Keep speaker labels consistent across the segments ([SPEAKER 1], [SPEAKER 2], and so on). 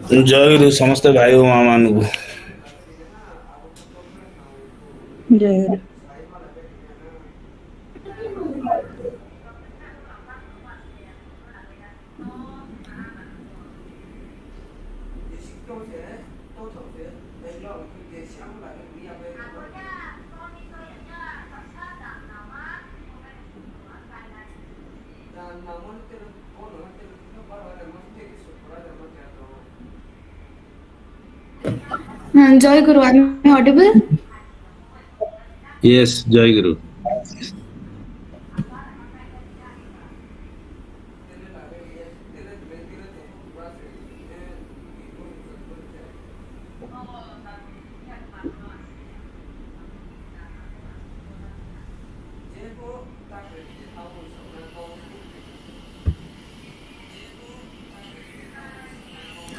[SPEAKER 1] ଜୟଗୁରୁ ସମସ୍ତେ ଭାଇ ଓ ମା ମାନଙ୍କୁ।
[SPEAKER 2] ଜୟଗୁରୁ।
[SPEAKER 3] Jayaguru, am I audible?
[SPEAKER 1] Yes, Jayaguru.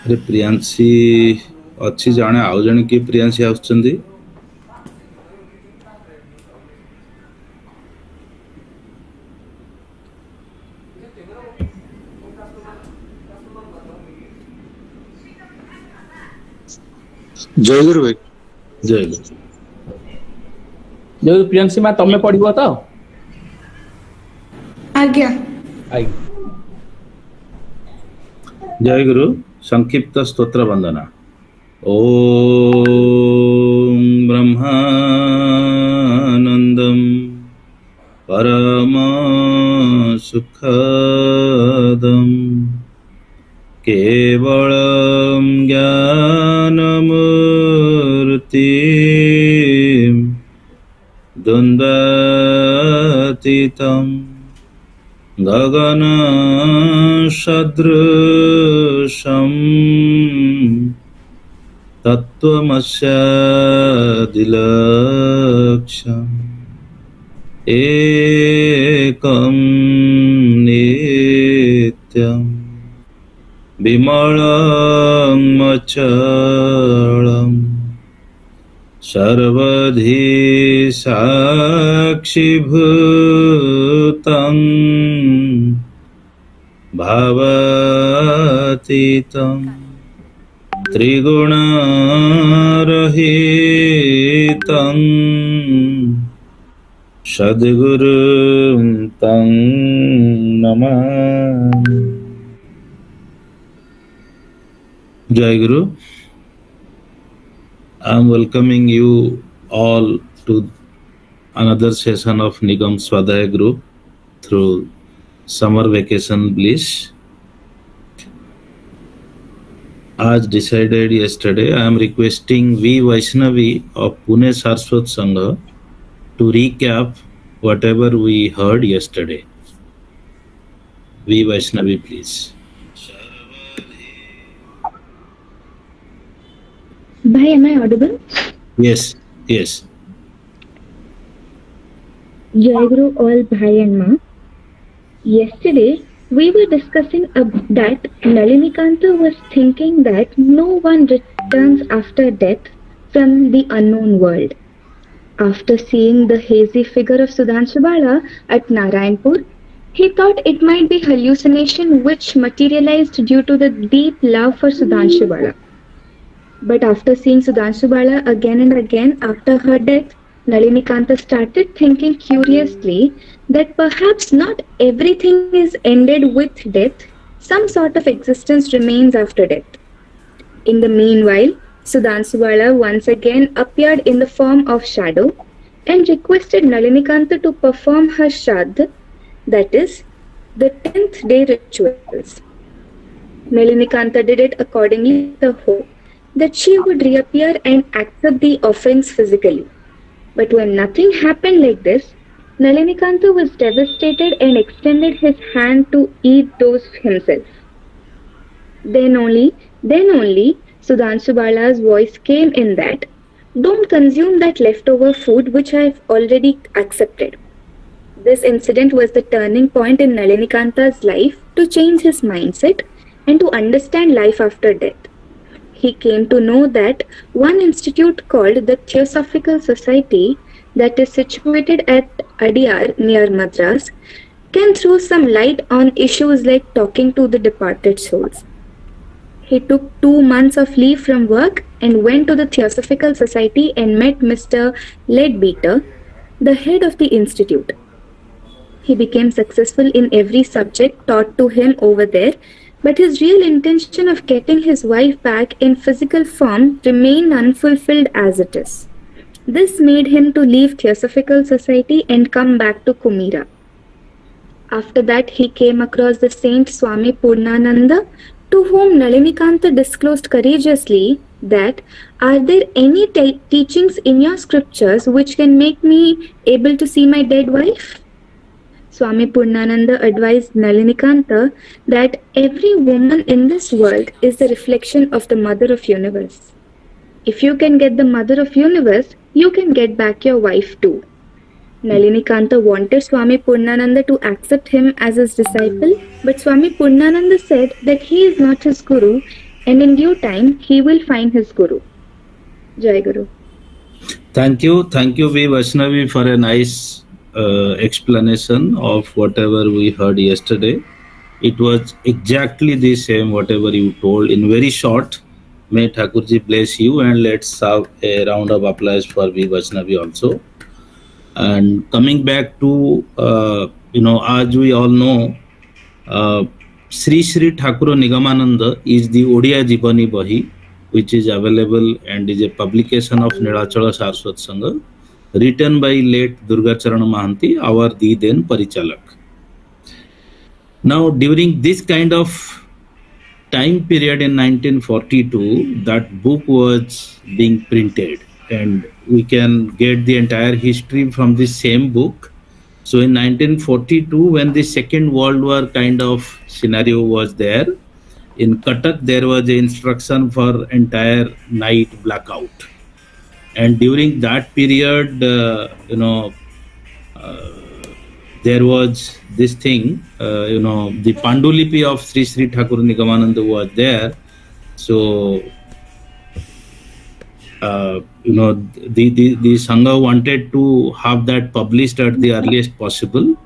[SPEAKER 1] अरे प्रियांशी अच्छी जाने आउ जने कि प्रियांशी आउछंदी
[SPEAKER 4] जयगुरु भाई।
[SPEAKER 1] जयगुरु।
[SPEAKER 5] जयगुरु प्रियांशी माँ तमे पढ़िबो तो
[SPEAKER 3] आज्ञा।
[SPEAKER 1] जयगुरु संक्षिप्त स्तोत्र वंदना। ओम ब्रह्मानंदम परम सुखदम केवलम ज्ञानमूर्ति द्वन्द्वातीतं गगन सदृशं तत्त्वमस्यादिलक्ष्यम् एकं नित्यं विमलं अचलं सर्वधि साक्षिभूतं भावातीतं त्रिगुणरहितं सद्गुरुं तं Namami. Jayaguru, I am welcoming you all to another session of Nigam Swadhyay group through summer vacation Bliss. As decided yesterday, I am requesting V Vaishnavi of Pune Saraswat Sangha to recap whatever we heard yesterday. V Vaishnavi, please.
[SPEAKER 2] Bhai, am I audible?
[SPEAKER 1] Yes, yes.
[SPEAKER 2] Jayaguru, all Bhai and Ma. Yesterday, we were discussing that Nalinikanta was thinking that no one returns after death from the unknown world. After seeing the hazy figure of Sudhanshu Bala at Narayanpur, he thought it might be hallucination which materialized due to the deep love for Sudhanshu Bala. But after seeing Sudhanshu Bala again and again after her death, Nalinikanta started thinking curiously that perhaps not everything is ended with death, some sort of existence remains after death. In the meanwhile, Sudhanshu Bala once again appeared in the form of shadow and requested Nalinikanta to perform her Shraddha, that is, the 10th day rituals. Nalinikanta did it accordingly with the hope that she would reappear and accept the offerings physically. But when nothing happened like this, Nalinikanta was devastated and extended his hand to eat those himself. Then only Sudhanshu Bala's voice came in that, "Don't consume that leftover food which I have already accepted." This incident was the turning point in Nalinikanta's life to change his mindset and to understand life after death. He came to know that one institute called the Theosophical Society that is situated at Adyar near Madras can throw some light on issues like talking to the departed souls. He took 2 months of leave from work and went to the Theosophical Society and met Mr. Leadbeater, the head of the institute. He became successful in every subject taught to him over there, but his real intention of getting his wife back in physical form remained unfulfilled as it is. This made him to leave Theosophical Society and come back to Kumira. After that, he came across the saint Swami Purnananda, to whom Nalinikanta disclosed courageously that, "Are there any teachings in your scriptures which can make me able to see my dead wife?" Swami Purnananda advised Nalinikanta that every woman in this world is the reflection of the Mother of Universe. If you can get the Mother of Universe, you can get back your wife too. Nalinikanta wanted Swami Purnananda to accept him as his disciple, but Swami Purnananda said that he is not his guru, and in due time he will find his guru. Jayaguru.
[SPEAKER 1] Thank you, V. Vaishnavi, for a nice explanation of whatever we heard yesterday. It was exactly the same whatever you told in very short. May Thakurjee bless you, and let's have a round of applause for V. Vaishnavi also. And coming back to, as we all know, Sri Thakura Nigamananda is the Odia Jibani Bahi, which is available and is a publication of Nilachala Saraswat Sangha, written by late Durga Charana Mahanti, our the then Parichalak. Now, during this kind of time period in 1942, that book was being printed, and we can get the entire history from the same book. So in 1942, when the Second World War kind of scenario was there, in Cuttack there was an instruction for entire night blackout. And during that period, there was this thing, the Pandulipi of Sri Thakura Nigamananda was there. So, the Sangha wanted to have that published at the earliest possible.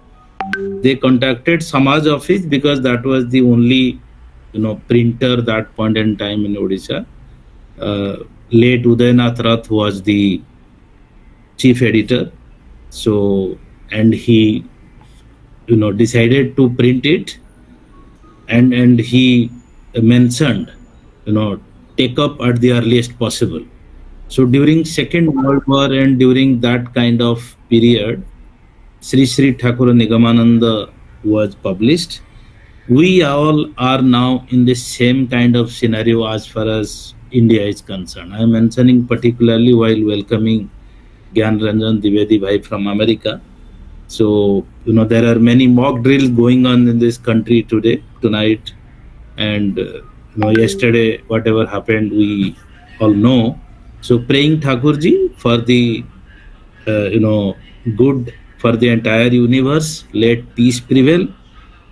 [SPEAKER 1] They contacted Samaj office because that was the only, printer that point in time in Odisha. Late Udayanath Rath was the chief editor. So, and he, decided to print it, and he mentioned, take up at the earliest possible. So during Second World War and during that kind of period, Sri Thakura Nigamananda was published. We all are now in the same kind of scenario as far as India is concerned. I am mentioning particularly while welcoming Gyan Ranjan Dwivedi Bhai from America. So, there are many mock drills going on in this country tonight, and yesterday, whatever happened, we all know. So, praying Thakurjee for the, good for the entire universe, let peace prevail.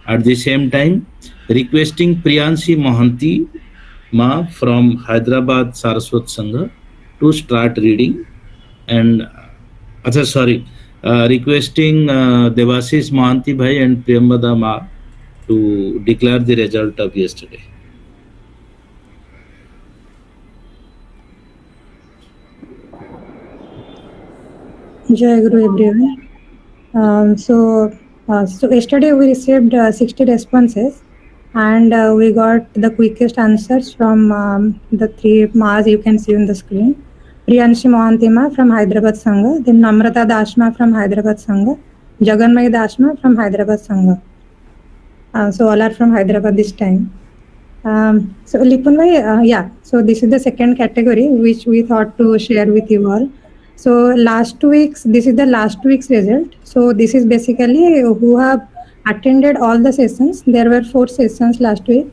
[SPEAKER 1] At the same time, requesting Priyanshi Mohanty Ma from Hyderabad Saraswat Sangha to start reading, and requesting Devasis Mohanty Bhai and Priyambada Ma to declare the result of yesterday.
[SPEAKER 4] Jayaguru everyone. So yesterday we received 60 responses, and we got the quickest answers from the 3 Ma's you can see on the screen. Priyanshi Mohantima from Hyderabad Sangha, then Namrata Dashma from Hyderabad Sangha, Jaganmay Dashma from Hyderabad Sangha. So all are from Hyderabad this time. So Lipun bhai, so this is the second category which we thought to share with you all. So this is the last week's result. So this is basically who have attended all the sessions. There were 4 sessions last week,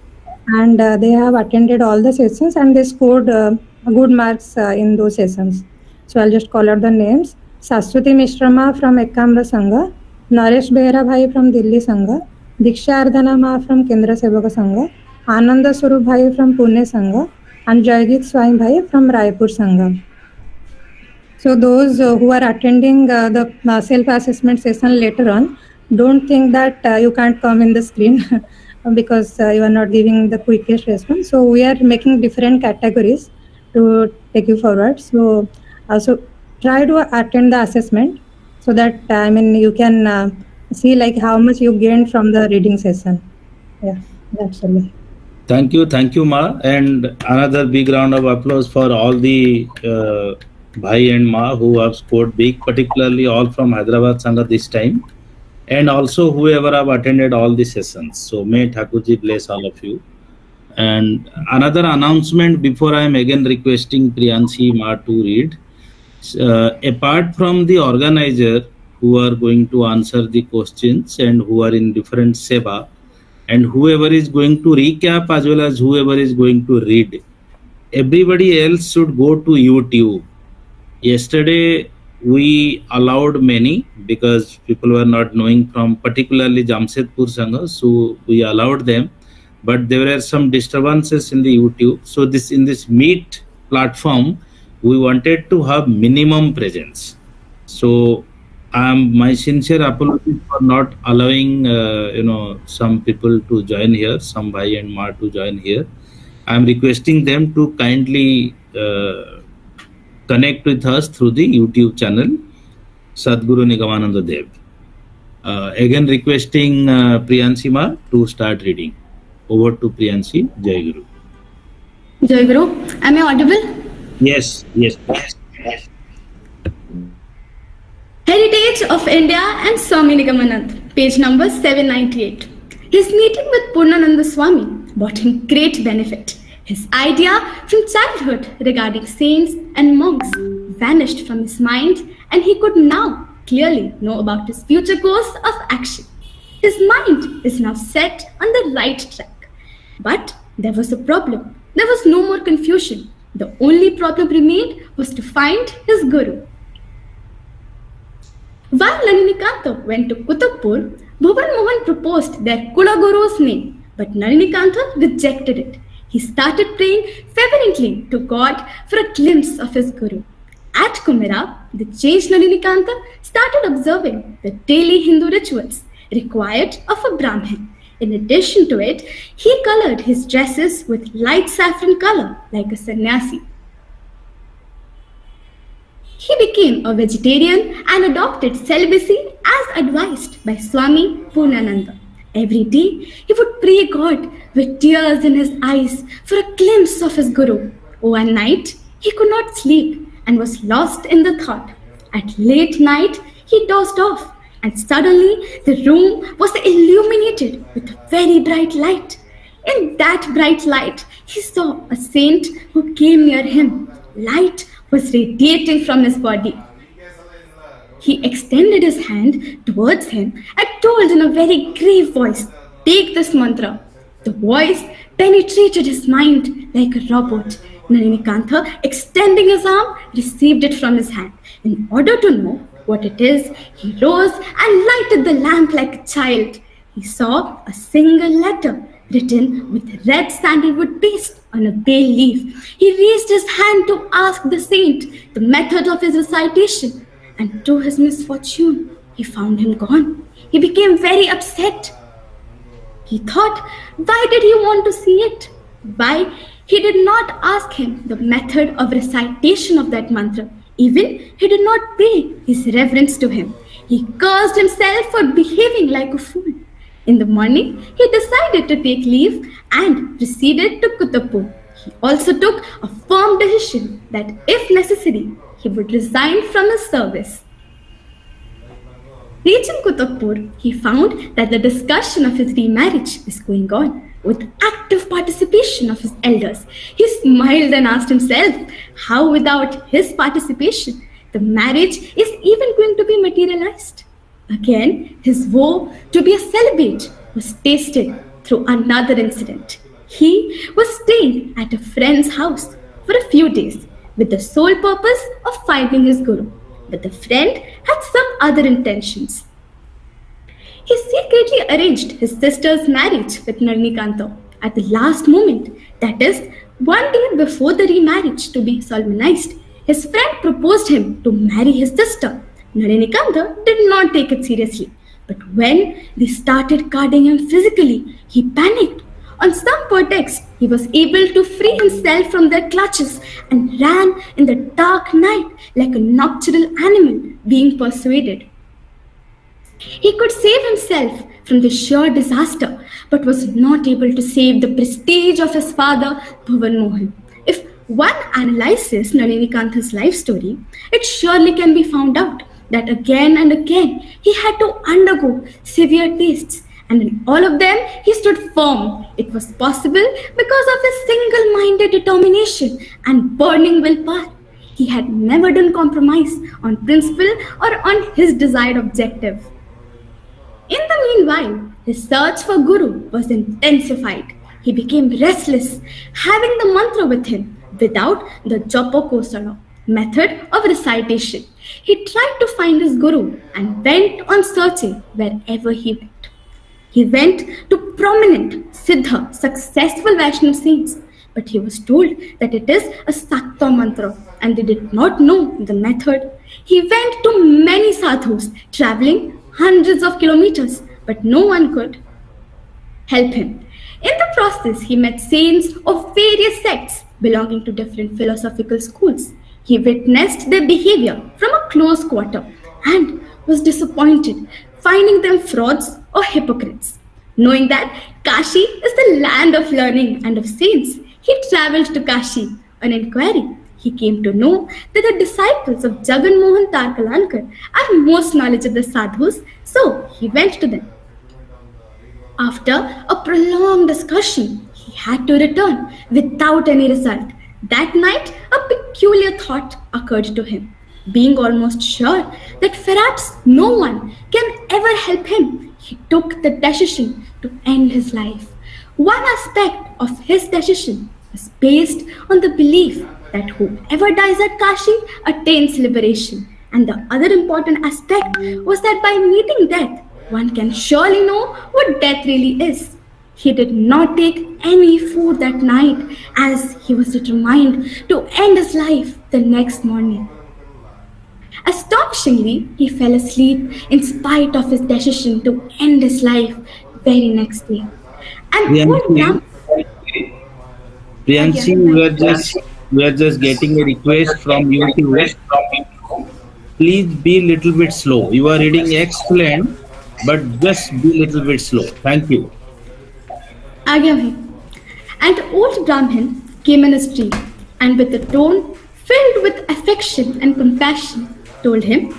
[SPEAKER 4] and they have attended all the sessions and they scored good marks in those sessions. So I'll just call out the names. Saswati Mishrama from Ekamra Sangha, Naresh Behra Bhai from Delhi Sangha, Diksha Ardhana Ma from Kendra Sevaka Sangha, Ananda Swarup Bhai from Pune Sangha, and Jayajit Swami Bhai from Raipur Sangha. So those who are attending the self-assessment session later on, don't think that you can't come in the screen. because you are not giving the quickest response. So we are making different categories to take you forward. So also try to attend the assessment so that you can see like how much you gained from the reading session. Yeah, that's all.
[SPEAKER 1] Thank you, Ma. And another big round of applause for all the Bhai and Ma who have scored big, particularly all from Hyderabad Sangha this time, and also whoever have attended all the sessions. So may Thakurjee bless all of you. And another announcement before I am again requesting Priyanshi Ma to read. Apart from the organizer who are going to answer the questions and who are in different seva, and whoever is going to recap as well as whoever is going to read, everybody else should go to YouTube. Yesterday we allowed many because people were not knowing from particularly Jamshedpur Sangha, so we allowed them, but there were some disturbances in the YouTube. So in this Meet platform, we wanted to have minimum presence. So my sincere apologies for not allowing some people to join here, some Bhai and Ma to join here. I am requesting them to kindly connect with us through the YouTube channel Sadguru NIgamananda Dev. Again requesting Priyanshi Ma to start reading. Over to Priyanshi. Jayaguru.
[SPEAKER 3] Jayaguru, am I audible?
[SPEAKER 1] Yes.
[SPEAKER 3] Heritage of India and Swami NIgamananda, page number 798. His meeting with Purnananda Swami brought him great benefit. His idea from childhood regarding saints and monks vanished from his mind, and he could now clearly know about his future course of action. His mind is now set on the right track. But there was a problem. There was no more confusion. The only problem remained was to find his guru. While Nalinikanta went to Kutubpur, Bhuvan Mohan proposed their Kula Guru's name, but Nalinikanta rejected it. He started praying fervently to God for a glimpse of his guru. At Kumira, the changed Nalinikanta started observing the daily Hindu rituals required of a Brahmin. In addition to it, he colored his dresses with light saffron color like a sannyasi. He became a vegetarian and adopted celibacy as advised by Swami Purnananda. Every day, he would pray God with tears in his eyes for a glimpse of his Guru. One night, he could not sleep and was lost in the thought. At late night, he dozed off, and suddenly the room was illuminated with a very bright light. In that bright light, he saw a saint who came near him. Light was radiating from his body. He extended his hand towards him and told in a very grave voice, "Take this mantra." The voice penetrated his mind like a robot. Nalinikanta, extending his arm, received it from his hand. In order to know what it is, he rose and lighted the lamp like a child. He saw a single letter written with red sandalwood paste on a bay leaf. He raised his hand to ask the saint the method of his recitation, and to his misfortune, he found him gone. He became very upset. He thought, why did he want to see it? Why he did not ask him the method of recitation of that mantra. Even he did not pay his reverence to him. He cursed himself for behaving like a fool. In the morning, he decided to take leave and proceeded to Kutubpur. He also took a firm decision that if necessary, he would resign from his service. Reaching Kutubpur, he found that the discussion of his remarriage is going on with active participation of his elders. He smiled and asked himself how without his participation, the marriage is even going to be materialized. Again, his vow to be a celibate was tasted through another incident. He was staying at a friend's house for a few days with the sole purpose of finding his guru, but the friend had some other intentions. He secretly arranged his sister's marriage with Nalinikanta at the last moment, that is, one day before the remarriage to be solemnized. His friend proposed him to marry his sister. Nalinikanta did not take it seriously. But when they started guarding him physically, he panicked. On some pretext, he was able to free himself from their clutches and ran in the dark night like a nocturnal animal being persuaded. He could save himself from the sheer disaster, but was not able to save the prestige of his father, Bhuvan Mohan. If one analyzes Nalinikantha's life story, it surely can be found out that again and again he had to undergo severe tests, and in all of them he stood firm. It was possible because of his single-minded determination and burning willpower. He had never done compromise on principle or on his desired objective. In the meanwhile, his search for Guru was intensified. He became restless, having the mantra with him without the Japa Kosala method of recitation. He tried to find his Guru and went on searching wherever he went. He went to prominent, Siddha, successful Vaishnav saints, but he was told that it is a Sakta mantra and they did not know the method. He went to many sadhus, traveling hundreds of kilometers, but no one could help him. In the process, he met saints of various sects belonging to different philosophical schools. He witnessed their behavior from a close quarter and was disappointed, finding them frauds or hypocrites. Knowing that Kashi is the land of learning and of saints, he traveled to Kashi on inquiry. He came to know that the disciples of Jagan Mohan Tarkalankar are most knowledgeable sadhus, so he went to them. After a prolonged discussion, he had to return without any result. That night, a peculiar thought occurred to him. Being almost sure that perhaps no one can ever help him, he took the decision to end his life. One aspect of his decision was based on the belief that whoever dies at Kashi attains liberation. And the other important aspect was that by meeting death, one can surely know what death really is. He did not take any food that night as he was determined to end his life the next morning. Astonishingly, he fell asleep in spite of his decision to end his life very next day. And old Ram...
[SPEAKER 1] Priyanshi, we are just getting a request from you to please be little bit slow. You are reading excellent, but just be little bit slow. Thank you.
[SPEAKER 3] Agya bhai. And old Brahmin came in his dream and with a tone filled with affection and compassion told him,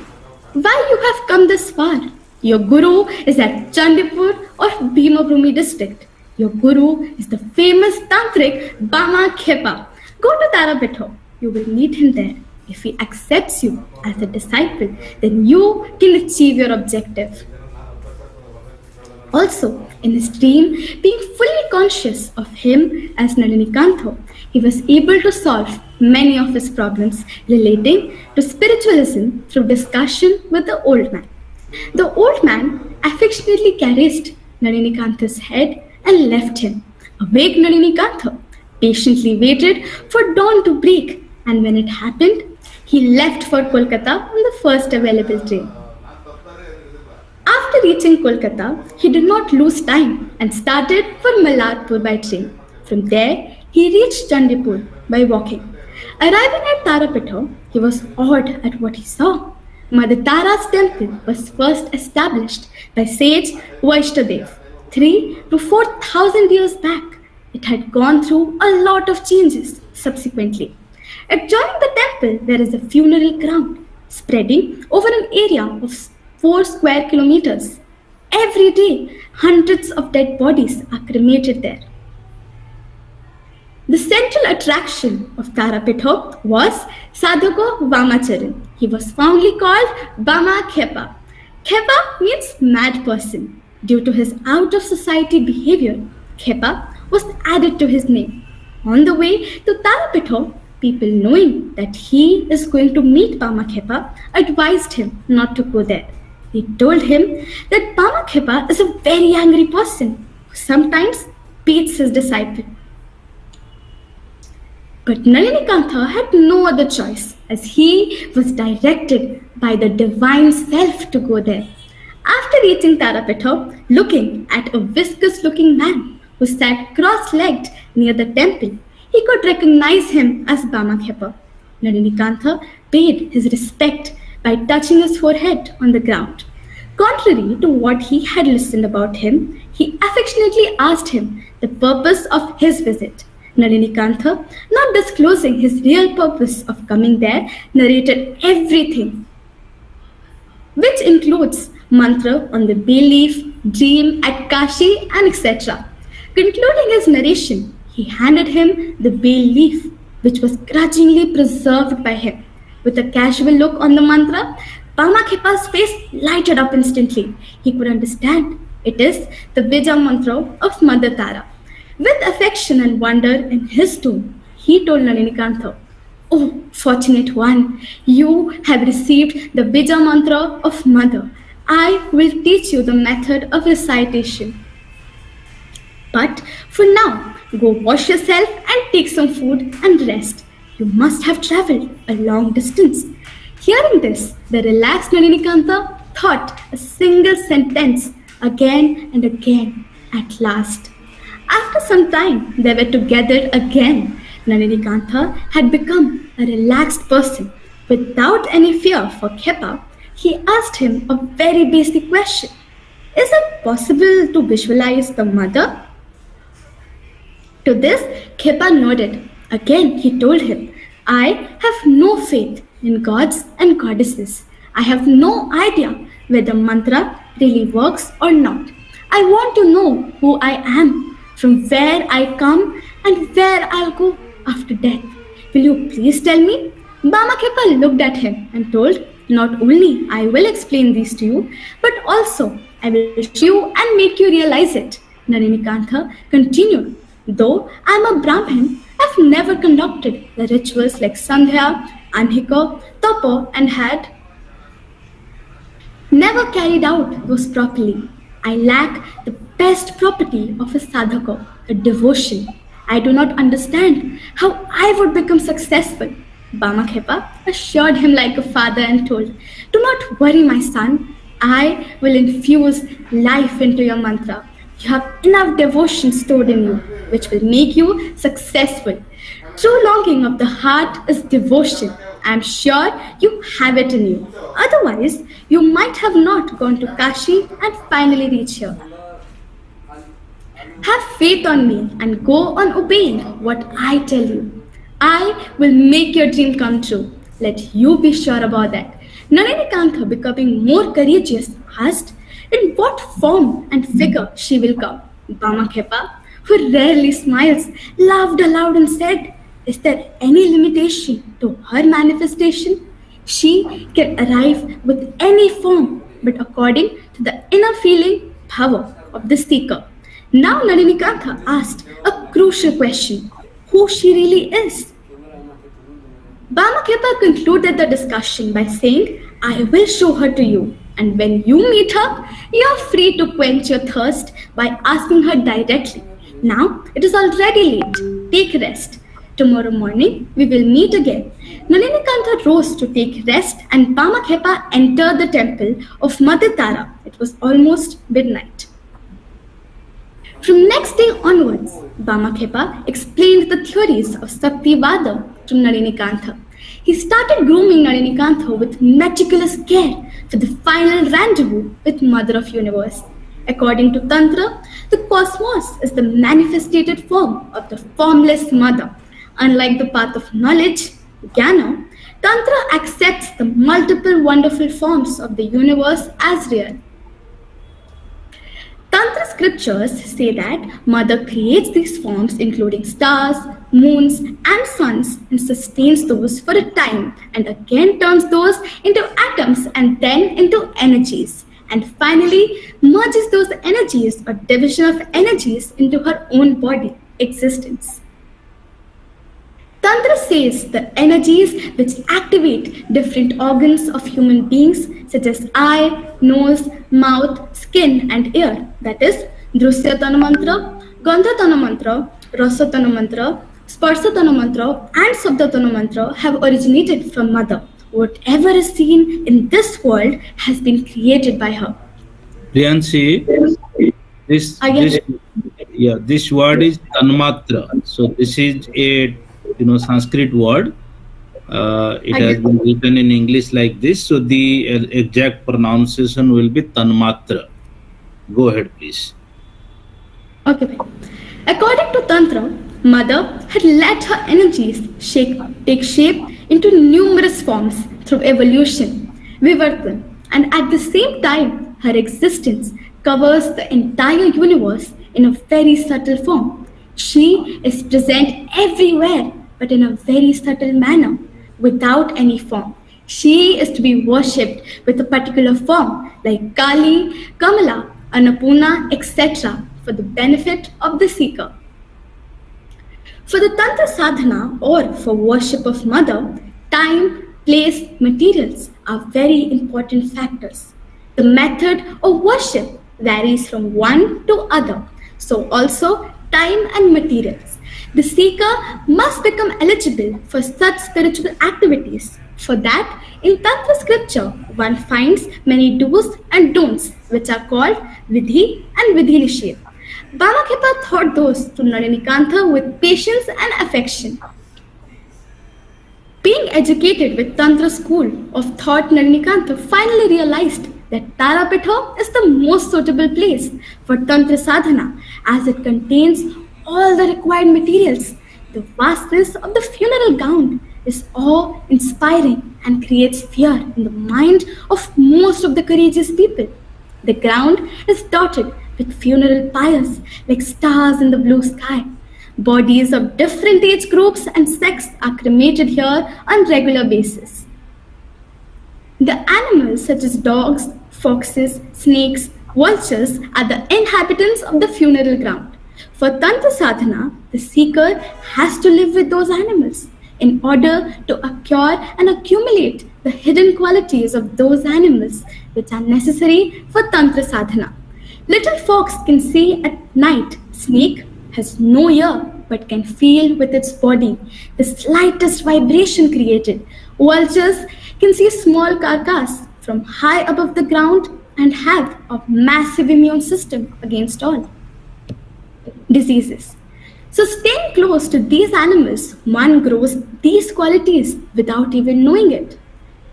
[SPEAKER 3] "Why you have come this far? Your Guru is at Chandipur or Bhimabhrumi district. Your Guru is the famous Tantric Bama Khepa. Go to Tarapitho. You will meet him there. If he accepts you as a disciple, then you can achieve your objective." Also, in his dream, being fully conscious of him as Nalinikantha, he was able to solve many of his problems relating to spiritualism through discussion with the old man. The old man affectionately caressed Nalinikantha's head and left him. Awake Nalinikantha patiently waited for dawn to break, and when it happened, he left for Kolkata on the first available train. After reaching Kolkata, he did not lose time and started for Malladpur by train. From there, he reached Chandipur by walking. Arriving at Tarapitho, he was awed at what he saw. Mother Tara's temple was first established by sage Vaishnadev 3 to 4,000 years back. It had gone through a lot of changes subsequently. Adjoining the temple, there is a funeral ground spreading over an area of 4 square kilometers. Every day, hundreds of dead bodies are cremated there. The central attraction of Tarapitho was Sadhguru Vamacharan. He was fondly called Bama Khepa. Khepa means mad person. Due to his out-of-society behavior, Khepa was added to his name. On the way to Tarapitho, people knowing that he is going to meet Bama Khepa advised him not to go there. They told him that Bama Khepa is a very angry person who sometimes beats his disciple. But Nalinikantha had no other choice as he was directed by the divine self to go there. After reaching Tarapetha, looking at a viscous-looking man who sat cross-legged near the temple, he could recognize him as Bamakhepa. Nalinikantha paid his respect by touching his forehead on the ground. Contrary to what he had listened about him, he affectionately asked him the purpose of his visit. Nalinikantha, not disclosing his real purpose of coming there, narrated everything, which includes mantra on the bay leaf, dream at Kashi, and etc. Concluding his narration, he handed him the bay leaf, which was grudgingly preserved by him. With a casual look on the mantra, Bamakhepa's face lighted up instantly. He could understand. It is the Bija mantra of Mother Tara. With affection and wonder in his tone, he told Nalinikantha, "Oh, fortunate one, you have received the Bija mantra of Mother. I will teach you the method of recitation. But for now, go wash yourself and take some food and rest. You must have traveled a long distance." Hearing this, the relaxed Nalinikantha thought a single sentence again and again. At last, after some time, they were together again. Nalinikantha had become a relaxed person. Without any fear for Khepa, he asked him a very basic question. Is it possible to visualize the mother? To this, Khepa nodded. Again, he told him, I have no faith in gods and goddesses. I have no idea whether mantra really works or not. I want to know who I am, from where I come, and where I'll go after death. Will you please tell me? Bamakhepa looked at him and told, not only I will explain these to you, but also I will show you and make you realize it. Nalinikantha continued, though I am a Brahmin, I have never conducted the rituals like Sangha, Anhika, Tapa, and had never carried out those properly. I lack the best property of a sadhaka, a devotion. I do not understand how I would become successful. Bamakhepa assured him like a father and told, do not worry, my son. I will infuse life into your mantra. You have enough devotion stored in you, which will make you successful. True longing of the heart is devotion. I am sure you have it in you. Otherwise, you might have not gone to Kashi and finally reach here. Have faith on me and go on obeying what I tell you. I will make your dream come true. Let you be sure about that. Nalinikantha, becoming more courageous, asked, in what form and figure she will come? Bamakhepa, who rarely smiles, laughed aloud and said, is there any limitation to her manifestation? She can arrive with any form, but according to the inner feeling power of the seeker. Now Nalinikantha asked a crucial question, who she really is. Bamakhepa concluded the discussion by saying, I will show her to you, and when you meet her, you are free to quench your thirst by asking her directly. Now it is already late. Take rest. Tomorrow morning we will meet again. Nalinikantha rose to take rest and Bamakhepa entered the temple of Mother Tara. It was almost midnight. From next day onwards, Bamakhepa explained the theories of Saktivada to Nalinikantha. He started grooming Nalinikantha with meticulous care for the final rendezvous with Mother of Universe. According to Tantra, the cosmos is the manifested form of the formless Mother. Unlike the path of knowledge, Jnana, Tantra accepts the multiple wonderful forms of the universe as real. Tantra scriptures say that Mother creates these forms including stars, moons and suns and sustains those for a time and again turns those into atoms and then into energies and finally merges those energies or division of energies into her own body, existence. Tantra says the energies which activate different organs of human beings such as eye, nose, mouth, skin and ear, that is Drusyatana mantra, Gandhatana mantra, Rasatana mantra, Sparsatana mantra and Sabdatana mantra have originated from Mother. Whatever is seen in this world has been created by her.
[SPEAKER 1] Priyanshi, this
[SPEAKER 3] Yes.
[SPEAKER 1] this word is tanmatra. So this is a Sanskrit word. It has been written in English like this. So the exact pronunciation will be tanmatra. Go ahead, please.
[SPEAKER 3] Okay. According to Tantra, Mother had let her energies take shape into numerous forms through evolution, vivartan, and at the same time, her existence covers the entire universe in a very subtle form. She is present everywhere, but in a very subtle manner, without any form. She is to be worshipped with a particular form like Kali, Kamala, Annapurna, etc., for the benefit of the seeker. For the Tantra sadhana or for worship of Mother, time, place, materials are very important factors. The method of worship varies from one to other, so also time and materials. The seeker must become eligible for such spiritual activities. For that, in Tantra scripture, one finds many do's and don'ts, which are called Vidhi and Vidhi Nisheth. Bhamakhepa taught those to Nalinikantha with patience and affection. Being educated with Tantra school of thought, Nalinikantha finally realized that Tarapitha is the most suitable place for Tantra sadhana as it contains all the required materials. The vastness of the funeral gown is awe-inspiring and creates fear in the mind of most of the courageous people. The ground is dotted with funeral pyres like stars in the blue sky. Bodies of different age groups and sects are cremated here on regular basis. The animals such as dogs, foxes, snakes, vultures are the inhabitants of the funeral ground. For Tantra sadhana, the seeker has to live with those animals in order to acquire and accumulate the hidden qualities of those animals which are necessary for Tantra sadhana. Little fox can see at night. Snake has no ear but can feel with its body the slightest vibration created. Vultures can see a small carcass from high above the ground and have a massive immune system against all diseases. So staying close to these animals, one grows these qualities without even knowing it.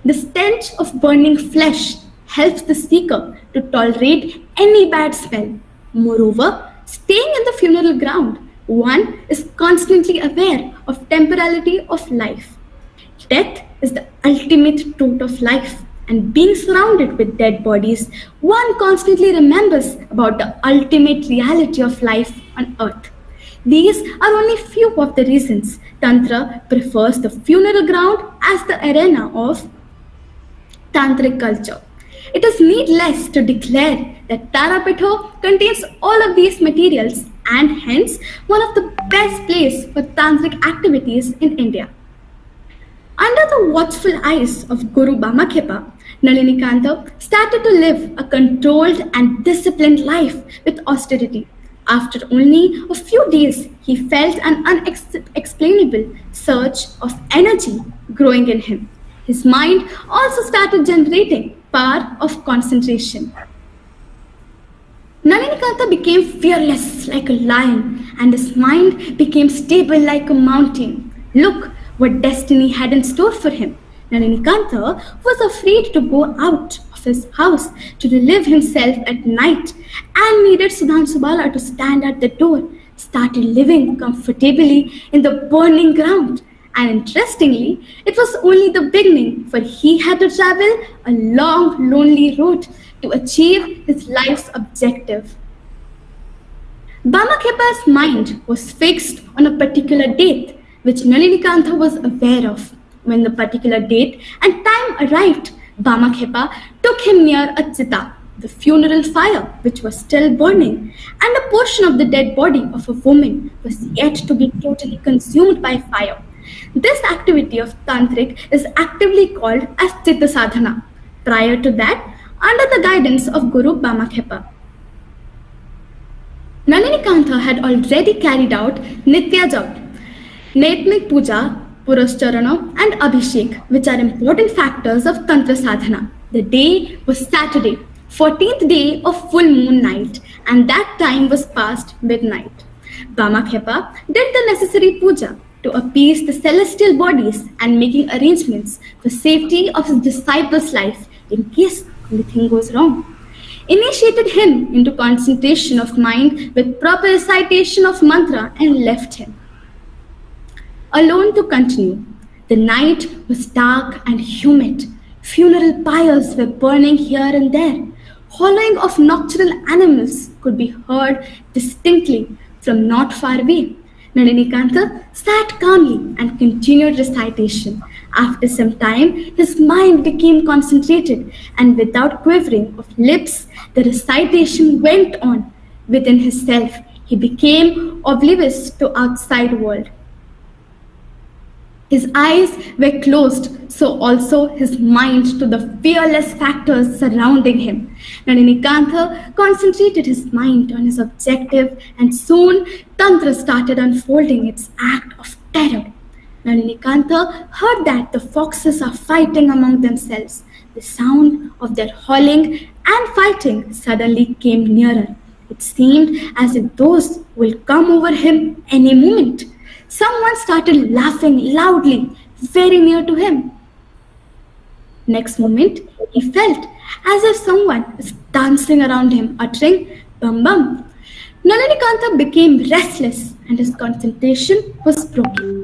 [SPEAKER 3] The stench of burning flesh helps the seeker to tolerate any bad smell. Moreover, staying in the funeral ground, one is constantly aware of temporality of life. Death is the ultimate truth of life, and being surrounded with dead bodies, one constantly remembers about the ultimate reality of life on earth. These are only few of the reasons Tantra prefers the funeral ground as the arena of Tantric culture. It is needless to declare that Tarapitha contains all of these materials and hence one of the best places for Tantric activities in India. Under the watchful eyes of Guru Bhamakhepa, Nalinikantha started to live a controlled and disciplined life with austerity. After only a few days, he felt an unexplainable surge of energy growing in him. His mind also started generating power of concentration. Nalinikantha became fearless like a lion and his mind became stable like a mountain. Look what destiny had in store for him. Nalinikantha was afraid to go out of his house to relieve himself at night and needed Sudhansubala to stand at the door, started living comfortably in the burning ground. And interestingly, it was only the beginning, for he had to travel a long, lonely road to achieve his life's objective. Bhamakhepa's mind was fixed on a particular date, which Nalinikantha was aware of. When the particular date and time arrived, Bhamakhepa took him near a chitta, the funeral fire, which was still burning, and a portion of the dead body of a woman was yet to be totally consumed by fire. This activity of Tantric is actively called as Chitta Sadhana. Prior to that, under the guidance of Guru Bhamakhepa, Nalinikantha had already carried out Nitya Jap, Netmik Puja, Purascharana and Abhishek, which are important factors of Tantra Sadhana. The day was Saturday. 14th day of full moon night, and that time was past midnight. Bamakhepa did the necessary puja to appease the celestial bodies and making arrangements for safety of his disciples' life in case anything goes wrong. Initiated him into concentration of mind with proper recitation of mantra and left him alone to continue. The night was dark and humid. Funeral pyres were burning here and there. Howling of nocturnal animals could be heard distinctly from not far away. Nalinikanta sat calmly and continued recitation. After some time, his mind became concentrated, and without quivering of lips, the recitation went on. Within himself, he became oblivious to outside world. His eyes were closed, so also his mind to the fearless factors surrounding him. Nalinikanta concentrated his mind on his objective, and soon Tantra started unfolding its act of terror. Nalinikanta heard that the foxes are fighting among themselves. The sound of their howling and fighting suddenly came nearer. It seemed as if those will come over him any moment. Someone started laughing loudly, very near to him. Next moment, he felt as if someone was dancing around him, uttering bum bum. Nalinikanta became restless and his concentration was broken.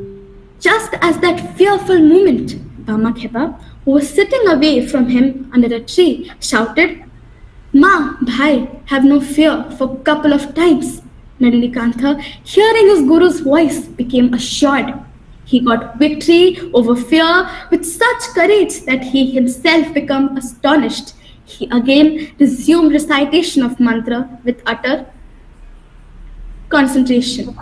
[SPEAKER 3] Just as that fearful moment, Bamakhepa, who was sitting away from him under a tree, shouted, "Ma, bhai, have no fear," for a couple of times. Nalinikanta, hearing his guru's voice, became assured. He got victory over fear with such courage that he himself became astonished. He again resumed recitation of mantra with utter concentration.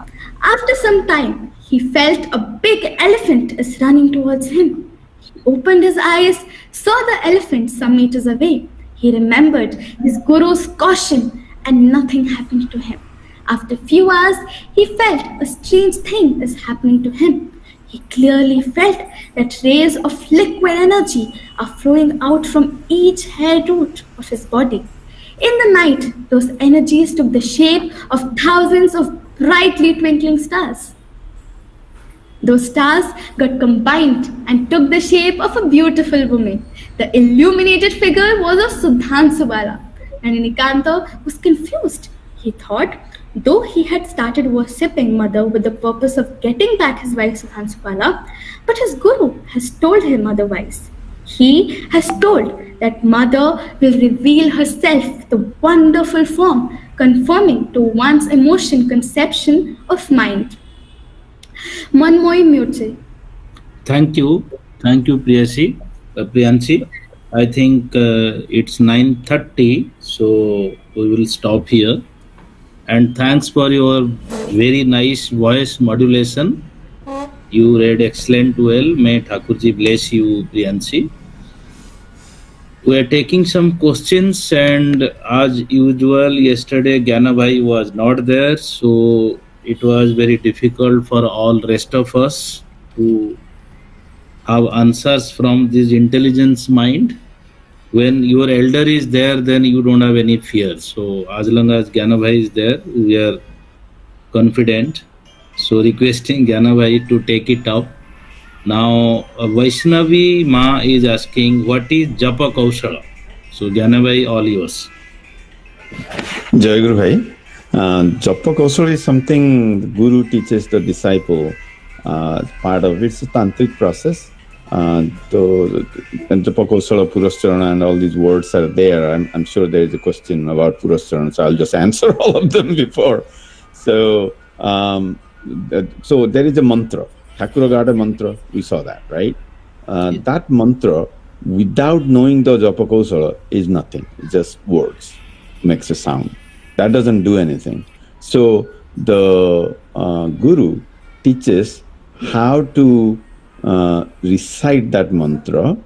[SPEAKER 3] After some time, he felt a big elephant is running towards him. He opened his eyes, saw the elephant some meters away. He remembered his guru's caution, and nothing happened to him. After a few hours, he felt a strange thing is happening to him. He clearly felt that rays of liquid energy are flowing out from each hair root of his body. In the night, those energies took the shape of thousands of brightly twinkling stars. Those stars got combined and took the shape of a beautiful woman. The illuminated figure was of Sudhansubala. Nalinikanta was confused. He thought, though he had started worshipping Mother with the purpose of getting back his wife Sudhansubala, but his guru has told him otherwise. He has told that Mother will reveal herself the wonderful form, conforming to one's emotion conception of mind. Manmoy Murche.
[SPEAKER 1] Thank you, Priyanshi. I think it's 9:30, so we will stop here. And thanks for your very nice voice modulation. You read excellent well. May Thakurjee bless you, Priyanshi. We are taking some questions, and as usual, yesterday Gyana Bhai was not there, so it was very difficult for all rest of us to have answers from this intelligence mind. When your elder is there, then you don't have any fear. So as long as Gyana Bhai is there, we are confident. So requesting Gyana Bhai to take it up. Now Vaishnavi Ma is asking, what is Japa Kaushala? So Gyana Bhai, all yours.
[SPEAKER 6] Jayaguru Bhai, Japa Kaushala is something the Guru teaches the disciple. Part of it's a tantric process. So Japa Kaushala, Purascharana and all these words are there. I'm sure there is a question about Purascharana, so I'll just answer all of them before. So there is a mantra. Thakura got a mantra, we saw that, right? That mantra, without knowing the Japa Kaushala, is nothing. It's just words, makes a sound. That doesn't do anything. So the Guru teaches how to recite that mantra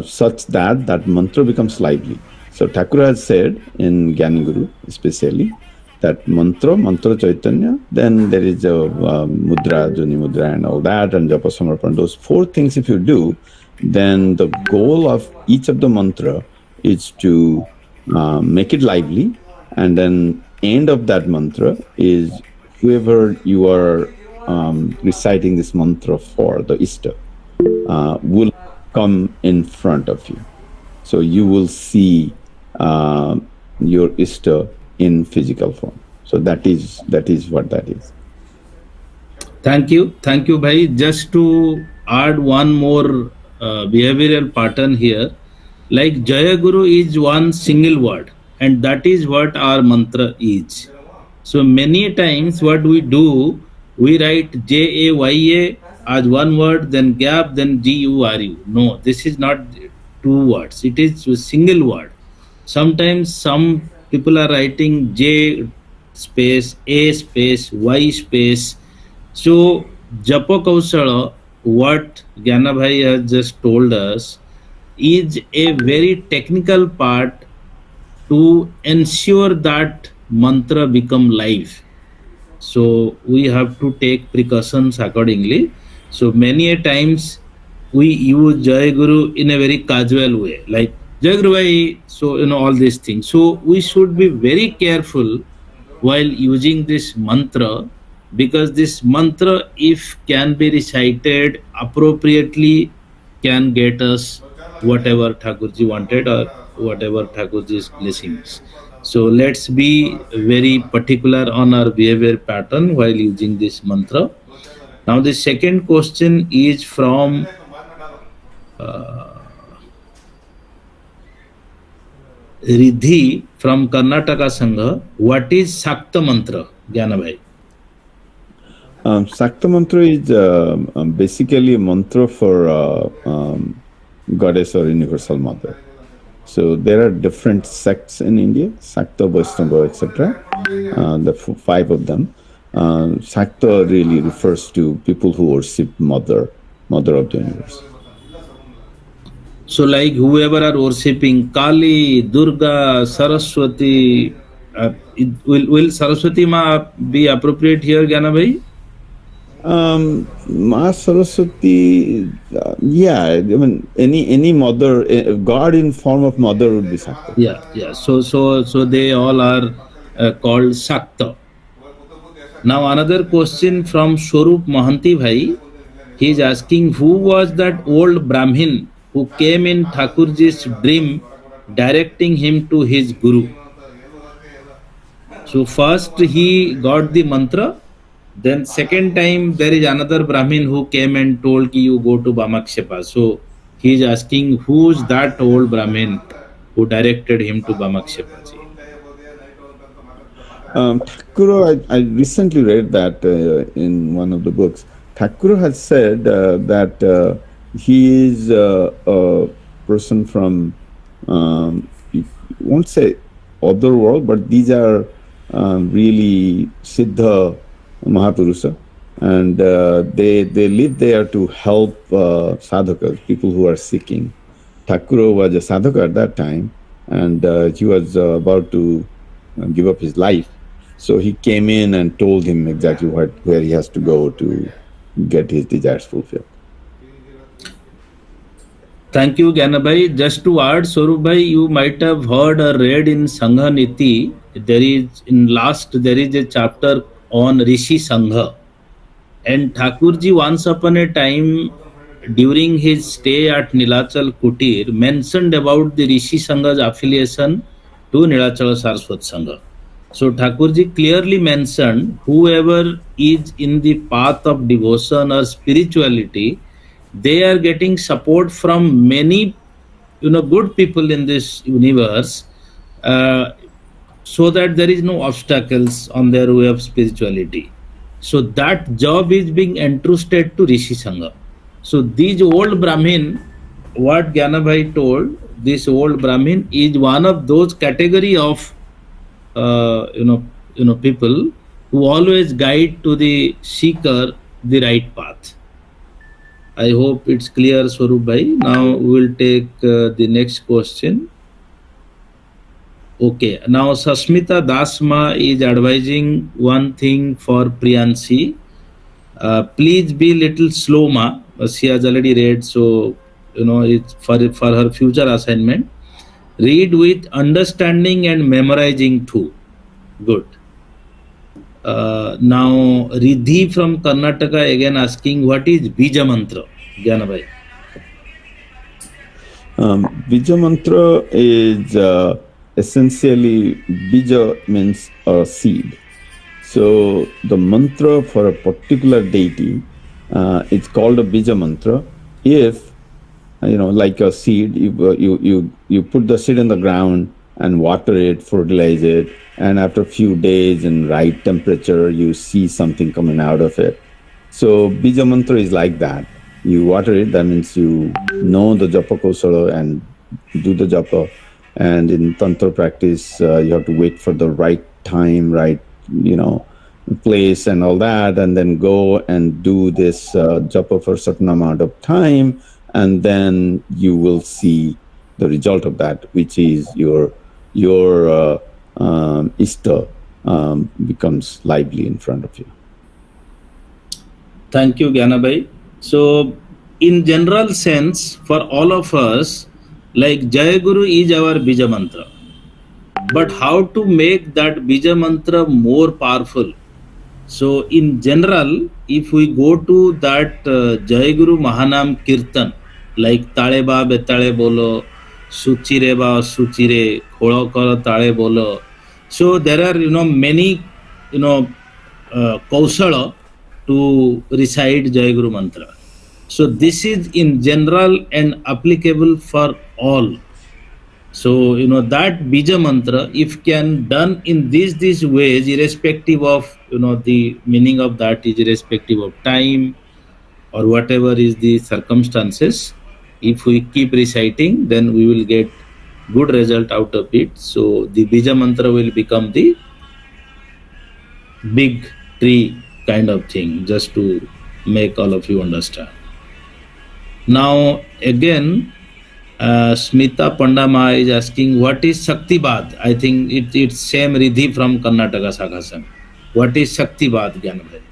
[SPEAKER 6] such that that mantra becomes lively. So Thakura has said in Gyani Guru especially that mantra Chaitanya, then there is a mudra, Juni mudra and all that, and Japa Samarpan. Those four things if you do, then the goal of each of the mantra is to make it lively, and then end of that mantra is whoever you are reciting this mantra for, the Ishta, will come in front of you. So you will see your Ishta in physical form. So that is what that is.
[SPEAKER 1] Thank you, Bhai. Just to add one more behavioral pattern here, like Jayaguru is one single word, and that is what our mantra is. So many times what we do, we write Jaya as one word, then gap, then Guru. No, this is not two words. It is a single word. Sometimes some people are writing J space, A space, Y space. So Japa Kausala, what Gyanabhai has just told us, is a very technical part to ensure that mantra become live. So we have to take precautions accordingly. So many a times we use Jai Guru in a very casual way, like Jayaguru Bhai, so all these things. So we should be very careful while using this mantra, because this mantra, if can be recited appropriately, can get us whatever Thakurjee wanted or whatever Thakurjee's blessings. So let's be very particular on our behavior pattern while using this mantra. Now the second question is from Riddhi from Karnataka Sangha. What is Sakta Mantra, Gyanabhai?
[SPEAKER 6] Sakta mantra is basically a mantra for goddess or universal mother. So there are different sects in India, Sakta, Vaishnava, etc. The 5 of them. Sakta really refers to people who worship Mother of the universe.
[SPEAKER 1] So like whoever are worshipping Kali, Durga, Saraswati, will Saraswati Ma be appropriate here, Gyanabhai?
[SPEAKER 6] Ma Saraswati, yeah, I mean any mother, God in form of mother would be Sakta.
[SPEAKER 1] Yeah. So they all are called Sakta. Now another question from Swarup Mahanti Bhai. He is asking, who was that old Brahmin who came in Thakurjee's dream directing him to his Guru? So first he got the mantra, then second time there is another Brahmin who came and told ki you go to Bamakshepa. So he is asking, who's that old Brahmin who directed him to Bamakshepa?
[SPEAKER 6] Thakura, I recently read that in one of the books. Thakura has said that he is a person from, you won't say other world, but these are really Siddha Mahapurusa, and they live there to help sadhakas, people who are seeking. Thakura was a sadhaka at that time, and he was about to give up his life. So he came in and told him exactly where he has to go to get his desires fulfilled.
[SPEAKER 1] Thank you, Gyanabhai. Just to add, Swarupbhai, you might have heard or read in Sangha Niti, there is a chapter on Rishi Sangha. And Thakurjee once upon a time, during his stay at Nilachal Kutir, mentioned about the Rishi Sangha's affiliation to Nilachal Saraswat Sangha. So Thakurjee clearly mentioned whoever is in the path of devotion or spirituality, they are getting support from many good people in this universe, so that there is no obstacles on their way of spirituality. So that job is being entrusted to Rishi Sangha. So these old Brahmin, what Gyanabhai told, this old Brahmin is one of those category of people who always guide to the seeker the right path. I hope it's clear, Swarup Bhai. Now we will take the next question. Okay, now Sasmita Dasma is advising one thing for Priyanshi. Please be little slow, ma. She has already read, so it's for her future assignment. Read with understanding and memorizing too. Good. Now, Riddhi from Karnataka again asking, what is Bija Mantra? Gyanabhai.
[SPEAKER 6] Bija mantra is essentially, bija means a seed. So the mantra for a particular deity, it's called a bija mantra. If like a seed, you put the seed in the ground and water it, fertilize it, and after a few days in right temperature, you see something coming out of it. So bija mantra is like that. You water it, that means you know the japa kausala and do the japa. And in tantra practice, you have to wait for the right time, right, place and all that, and then go and do this japa for a certain amount of time, and then you will see the result of that, which is your Ishta becomes lively in front of you.
[SPEAKER 1] Thank you, Gyanabhai. So, in general sense, for all of us, like Jayaguru is our Bija Mantra. But how to make that Bija Mantra more powerful? So, in general, if we go to that Jayaguru Mahanam Kirtan, like Tale ba betale bolo, Suchire ba suchire, Kholo karo tale bolo. So, there are, many, kausala to recite Jayaguru Mantra. So this is in general and applicable for all. So that Bija Mantra, if can done in these ways, irrespective of the meaning of that, is irrespective of time or whatever is the circumstances, if we keep reciting, then we will get good result out of it. So the Bija Mantra will become the big tree kind of thing, just to make all of you understand. Now again, Smita Pandama is asking, what is Shaktibad? I think it's same Riddhi from Karnataka Sakhasan. What is Shaktibad, Gyanabhai?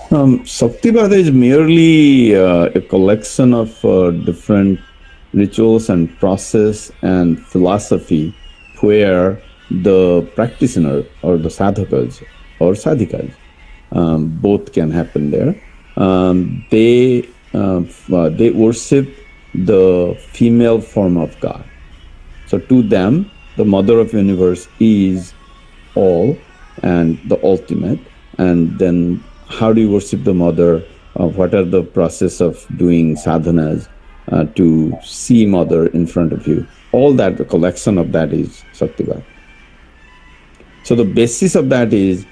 [SPEAKER 6] Shaktibad is merely a collection of different rituals and process and philosophy where the practitioner or the sadhakas or sadhikas, both can happen there. They worship the female form of God. So to them, the mother of universe is all and the ultimate. And then how do you worship the mother? What are the process of doing sadhanas to see mother in front of you? All that, the collection of that is Shaktibad. So the basis of that is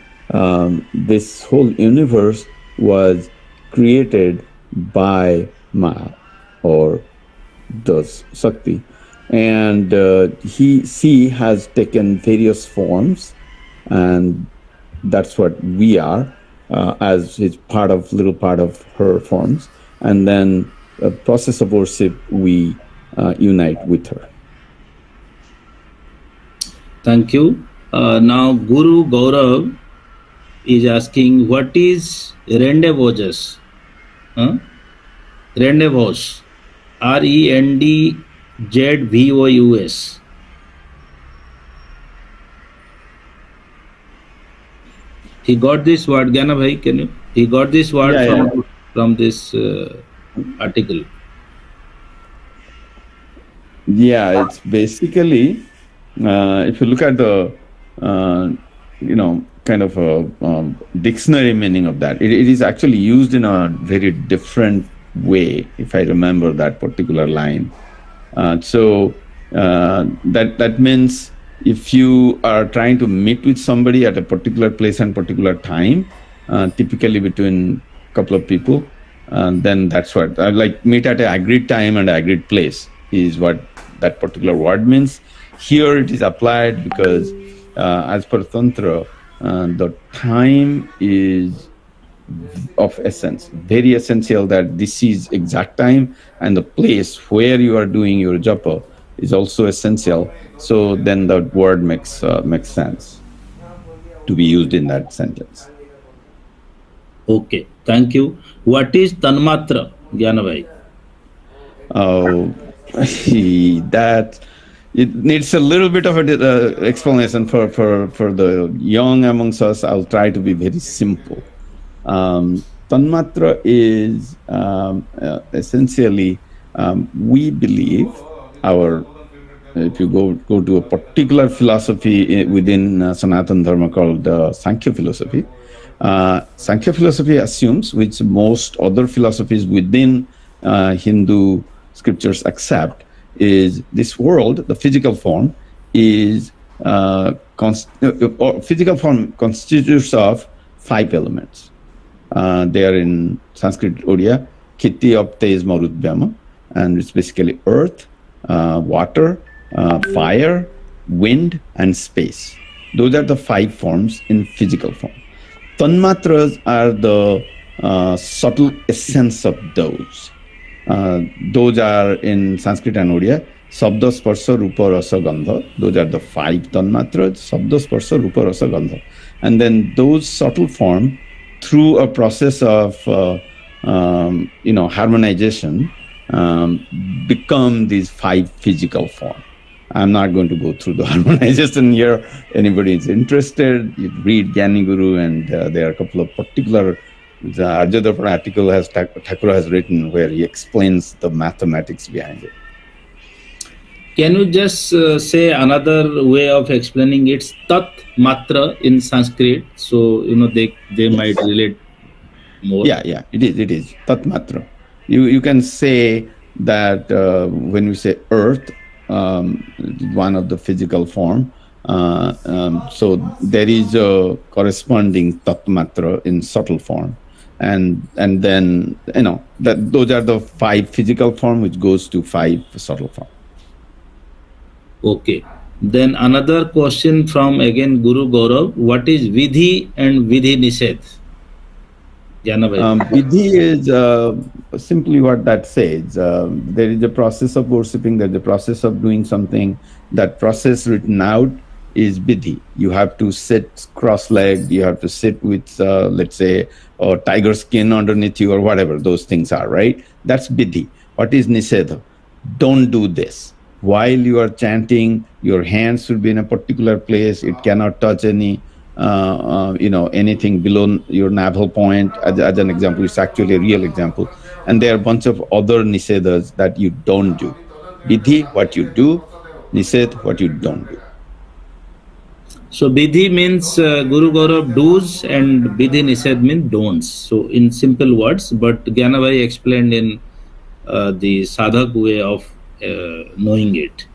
[SPEAKER 6] this whole universe was created by Ma or the Shakti, and she has taken various forms, and that's what we are as is little part of her forms, and then a process of worship we unite with her.
[SPEAKER 1] Thank you. Now Guru Gaurav is asking, what is Rendezvous? Rendezvous, RENDZVOUS. He got this word, Gyanabhai, can you? He got this word from this article.
[SPEAKER 6] Yeah, it's basically, if you look at the, kind of a dictionary meaning of that, it is actually used in a very different way, if I remember that particular line. So that means if you are trying to meet with somebody at a particular place and particular time, typically between a couple of people, then that's what, like meet at an agreed time and agreed place is what that particular word means. Here it is applied because as per Tantra, the time is of essence, very essential that this is exact time, and the place where you are doing your japa is also essential. So then that word makes sense to be used in that sentence.
[SPEAKER 1] Okay, thank you. What is Tanmatra, Gyanabhai?
[SPEAKER 6] That it needs a little bit of an explanation for the young amongst us. I'll try to be very simple. Tanmatra is essentially, we believe if you go to a particular philosophy within Sanatana Dharma called Sankhya philosophy, Sankhya philosophy assumes, which most other philosophies within Hindu scriptures accept, is this world, the physical form, is physical form constitutes of 5 elements. They are in Sanskrit Odia, Kiti Apte Marudvyama, and it's basically earth, water, fire, wind, and space. Those are the 5 forms in physical form. Tanmatras are the subtle essence of those. Those are in Sanskrit and Odia, Sabda, Sparsha, Rupa, Rasa, Gandha. Those are the 5 Tanmatras, Sabda, Sparsha, Rupa, Rasa, Gandha. And then those subtle form, through a process of harmonization, become these 5 physical forms. I'm not going to go through the harmonization here. Anybody is interested, you read Gyani Guru, and there are a couple of particular Arjadharma article Thakura has written where he explains the mathematics behind it.
[SPEAKER 1] Can you just say another way of explaining it's Tat Matra in Sanskrit, so they might relate more?
[SPEAKER 6] Yeah, it is Tat Matra. You can say that when we say earth, one of the physical form, so there is a corresponding Tat Matra in subtle form, and then that those are the 5 physical form which goes to 5 subtle form.
[SPEAKER 1] Okay. Then another question from again Guru Gaurav. What is Vidhi and Vidhi Nishedh?
[SPEAKER 6] Vidhi is simply what that says. There is a process of worshipping, there's a process of doing something. That process written out is Vidhi. You have to sit cross-legged, you have to sit with, let's say, a tiger skin underneath you or whatever those things are, right? That's Vidhi. What is Nishedha? Don't do this. While you are chanting, your hands should be in a particular place. It cannot touch any anything below your navel point. As an example, it's actually a real example. And there are a bunch of other nisedas that you don't do. Vidhi, what you do. Nised, what you don't do.
[SPEAKER 1] So Vidhi means Guru Gaurav do's and Vidhi Nised means don'ts. So in simple words, but Gyanabhai explained in the sadhak way of knowing it.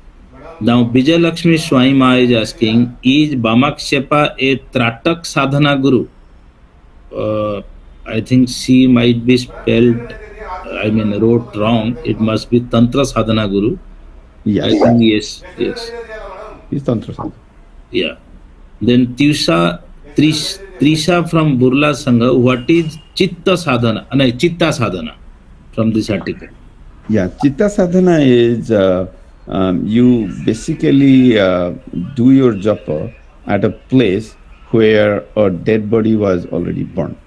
[SPEAKER 1] Now Vijay Lakshmi Swami Ma is asking, is Bhamakshepa a Tratak sadhana guru? I think she might be spelled, wrote wrong. It must be Tantra sadhana guru.
[SPEAKER 6] Yes.
[SPEAKER 1] I think yes.
[SPEAKER 6] It's Tantra sadhana.
[SPEAKER 1] Yeah. Then Trisha from Burla Sangha, what is Chitta sadhana? Chitta sadhana from this article.
[SPEAKER 6] Yeah, Chitta sadhana is you basically do your japa at a place where a dead body was already burnt.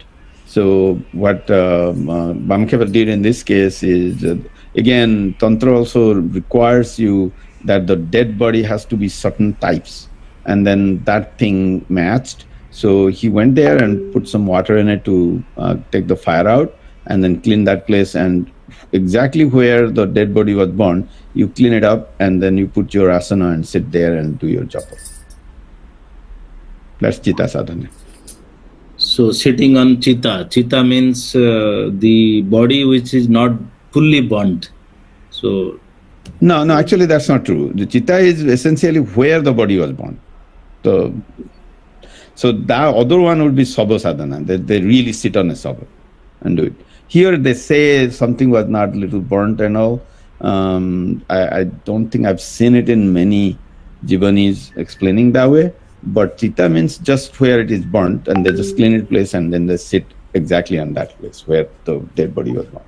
[SPEAKER 6] So what Bhamakshepa did in this case is, again, Tantra also requires you that the dead body has to be certain types, and then that thing matched. So he went there and put some water in it to take the fire out, and then clean that place, and exactly where the dead body was burned, you clean it up, and then you put your asana and sit there and do your japa. That's Chitta sadhana.
[SPEAKER 1] So sitting on Chitta. Chitta means the body which is not fully burnt. So
[SPEAKER 6] No, actually that's not true. The Chitta is essentially where the body was born. So that other one would be Sabha sadhana. They really sit on a Sabha and do it. Here they say something was not a little burnt and all. I don't think I've seen it in many Jivanis explaining that way. But Chitta means just where it is burnt, and they just clean it place, and then they sit exactly on that place where the dead body was burnt.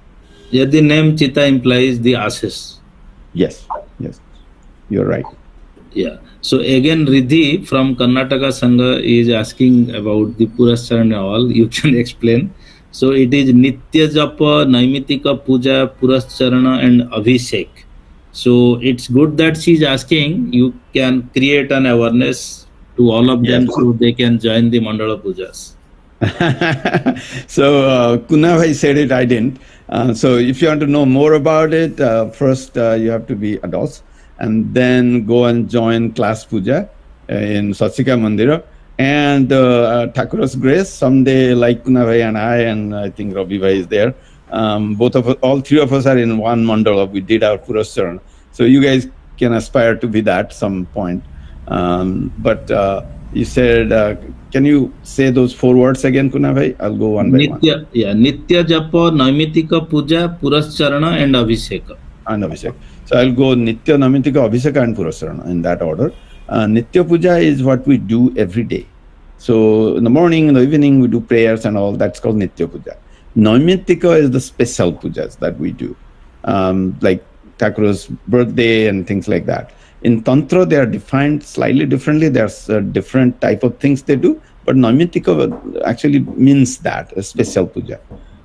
[SPEAKER 1] Yeah, the name Chitta implies the ashes.
[SPEAKER 6] Yes, you're right.
[SPEAKER 1] Yeah. So again, Riddhi from Karnataka Sangha is asking about the Purascharan and all. You can explain. So it is Nitya Japa, Naimitika Puja, Purascharana and Abhishek. So it's good that she's asking. You can create an awareness to all of them,
[SPEAKER 6] Yes.
[SPEAKER 1] so they can join the Mandala Pujas.
[SPEAKER 6] So Kuna Bhai said it, I didn't. So if you want to know more about it, first you have to be adults, and then go and join class puja in Satsika Mandira. And Thakura's grace, someday, like Kuna Bhai and I think Ravi Bhai is there. Both of us, all three of us are in one mandala. We did our Purascharan. So you guys can aspire to be that some point. But you said, can you say those 4 words again, Kuna Bhai? I'll go one by one.
[SPEAKER 1] Nitya Japa, Naimitika Puja, Purascharana and Abhisheka.
[SPEAKER 6] And Abhishek. So I'll go Nitya, Namitika, Abhisheka and Purasarana in that order. Nitya Puja is what we do every day. So in the morning, in the evening, we do prayers and all. That's called Nitya Puja. Naimitika is the special pujas that we do, like Thakura's birthday and things like that. In Tantra, they are defined slightly differently. There's a different type of things they do, but Naimitika actually means that, a special puja.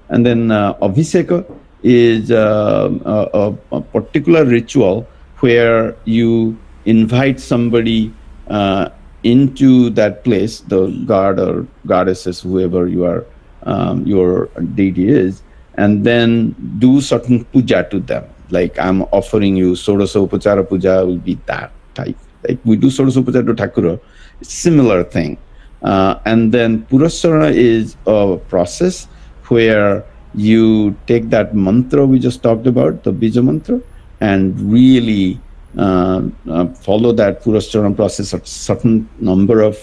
[SPEAKER 6] And then Abhisheka is a particular ritual where you invite somebody into that place, the god or goddesses, whoever you are, your deity is, and then do certain puja to them. Like I'm offering you Sodasa Upachara Puja will be that type. Like we do Sodasa Upachara to Thakura, similar thing. And then Purasarana is a process where you take that mantra we just talked about, the Bija mantra, and really follow that Purasarana process of certain number of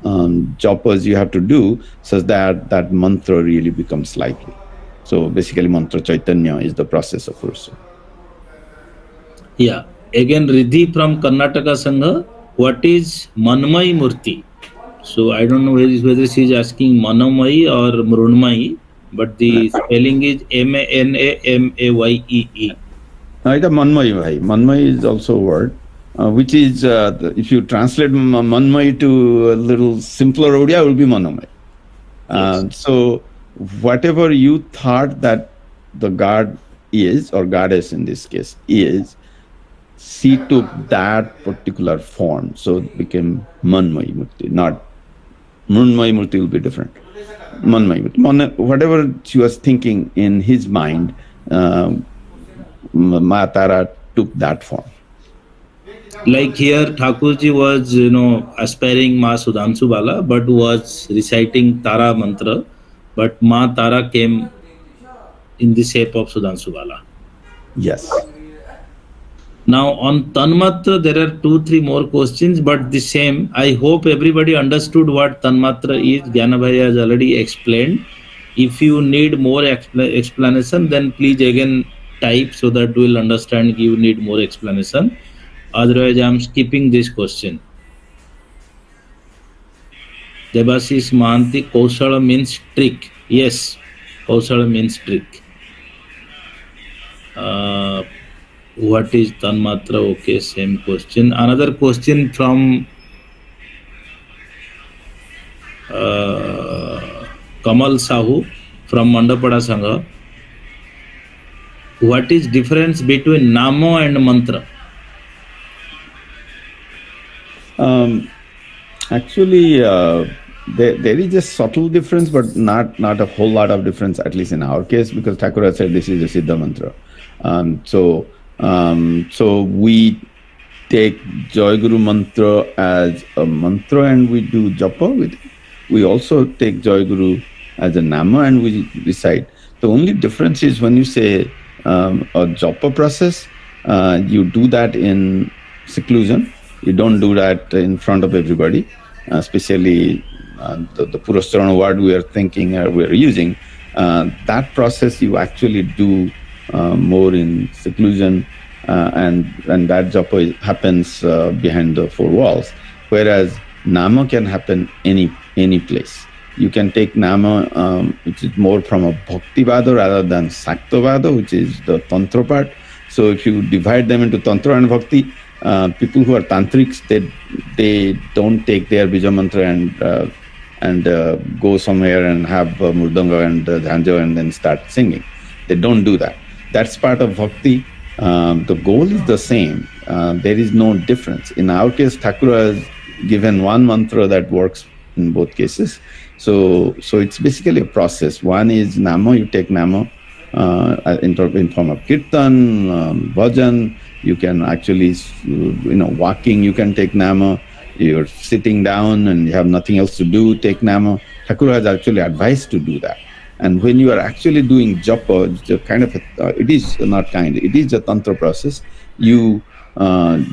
[SPEAKER 6] japas you have to do, so that that mantra really becomes likely. So basically, mantra Chaitanya is the process of Purasarana.
[SPEAKER 1] Yeah. Again, Riddhi from Karnataka Sangha. What is Manmai Murti? So I don't know whether she is asking Manamai or Mrunmai, but the spelling is Manamaye.
[SPEAKER 6] It's Manmai Bhai. Manmai is also a word, which is, if you translate Manmai to a little simpler Odia, it will be Manamai.
[SPEAKER 1] Yes.
[SPEAKER 6] So whatever you thought that the god is, or goddess in this case is, she took that particular form. So it became Manmai Murti, not Mrunmai Murti will be different. Manmai Murti. Whatever she was thinking in his mind, Matara took that form.
[SPEAKER 1] Like here, Thakurjee was, aspiring Ma Sudhanshu Bala, but was reciting Tara mantra, but Ma Tara came in the shape of Sudhanshu Bala.
[SPEAKER 6] Yes.
[SPEAKER 1] Now on Tanmatra, there are 2-3 more questions, but the same. I hope everybody understood what Tanmatra is. Jnanabhai has already explained. If you need more explanation, then please again type so that we'll understand you need more explanation. Otherwise, I am skipping this question. Debasis Mahanti, Kausala means trick. Yes, Kausala means trick. What is Tanmatra? Okay, same question. Another question from Kamal Sahu from Mandapada Sangha. What is difference between Namo and Mantra?
[SPEAKER 6] Actually, there is a subtle difference, but not a whole lot of difference, at least in our case, because Thakura said this is a Siddha mantra. So we take Jayaguru mantra as a mantra and we do japa with it. We also take Jayaguru as a nama and we recite. The only difference is when you say a japa process, you do that in seclusion. You don't do that in front of everybody, especially the Purasarana word we are thinking or we are using. That process you actually do more in seclusion, and that japa happens behind the 4 walls. Whereas nama can happen any place. You can take nama, which is more from a bhakti vada rather than sakta vada, which is the tantra part. So if you divide them into tantra and bhakti, people who are tantrics, they don't take their bija mantra and go somewhere and have murdanga and jhanjo and then start singing. They don't do that. That's part of bhakti. The goal is the same. There is no difference. In our case, Thakura has given one mantra that works in both cases. So it's basically a process. One is Namo, you take Namo in form of Kirtan, Bhajan. You can actually, walking, you can take Namo. You're sitting down and you have nothing else to do, take Namo. Thakura has actually advised to do that. And when you are actually doing japa, it is a tantra process. You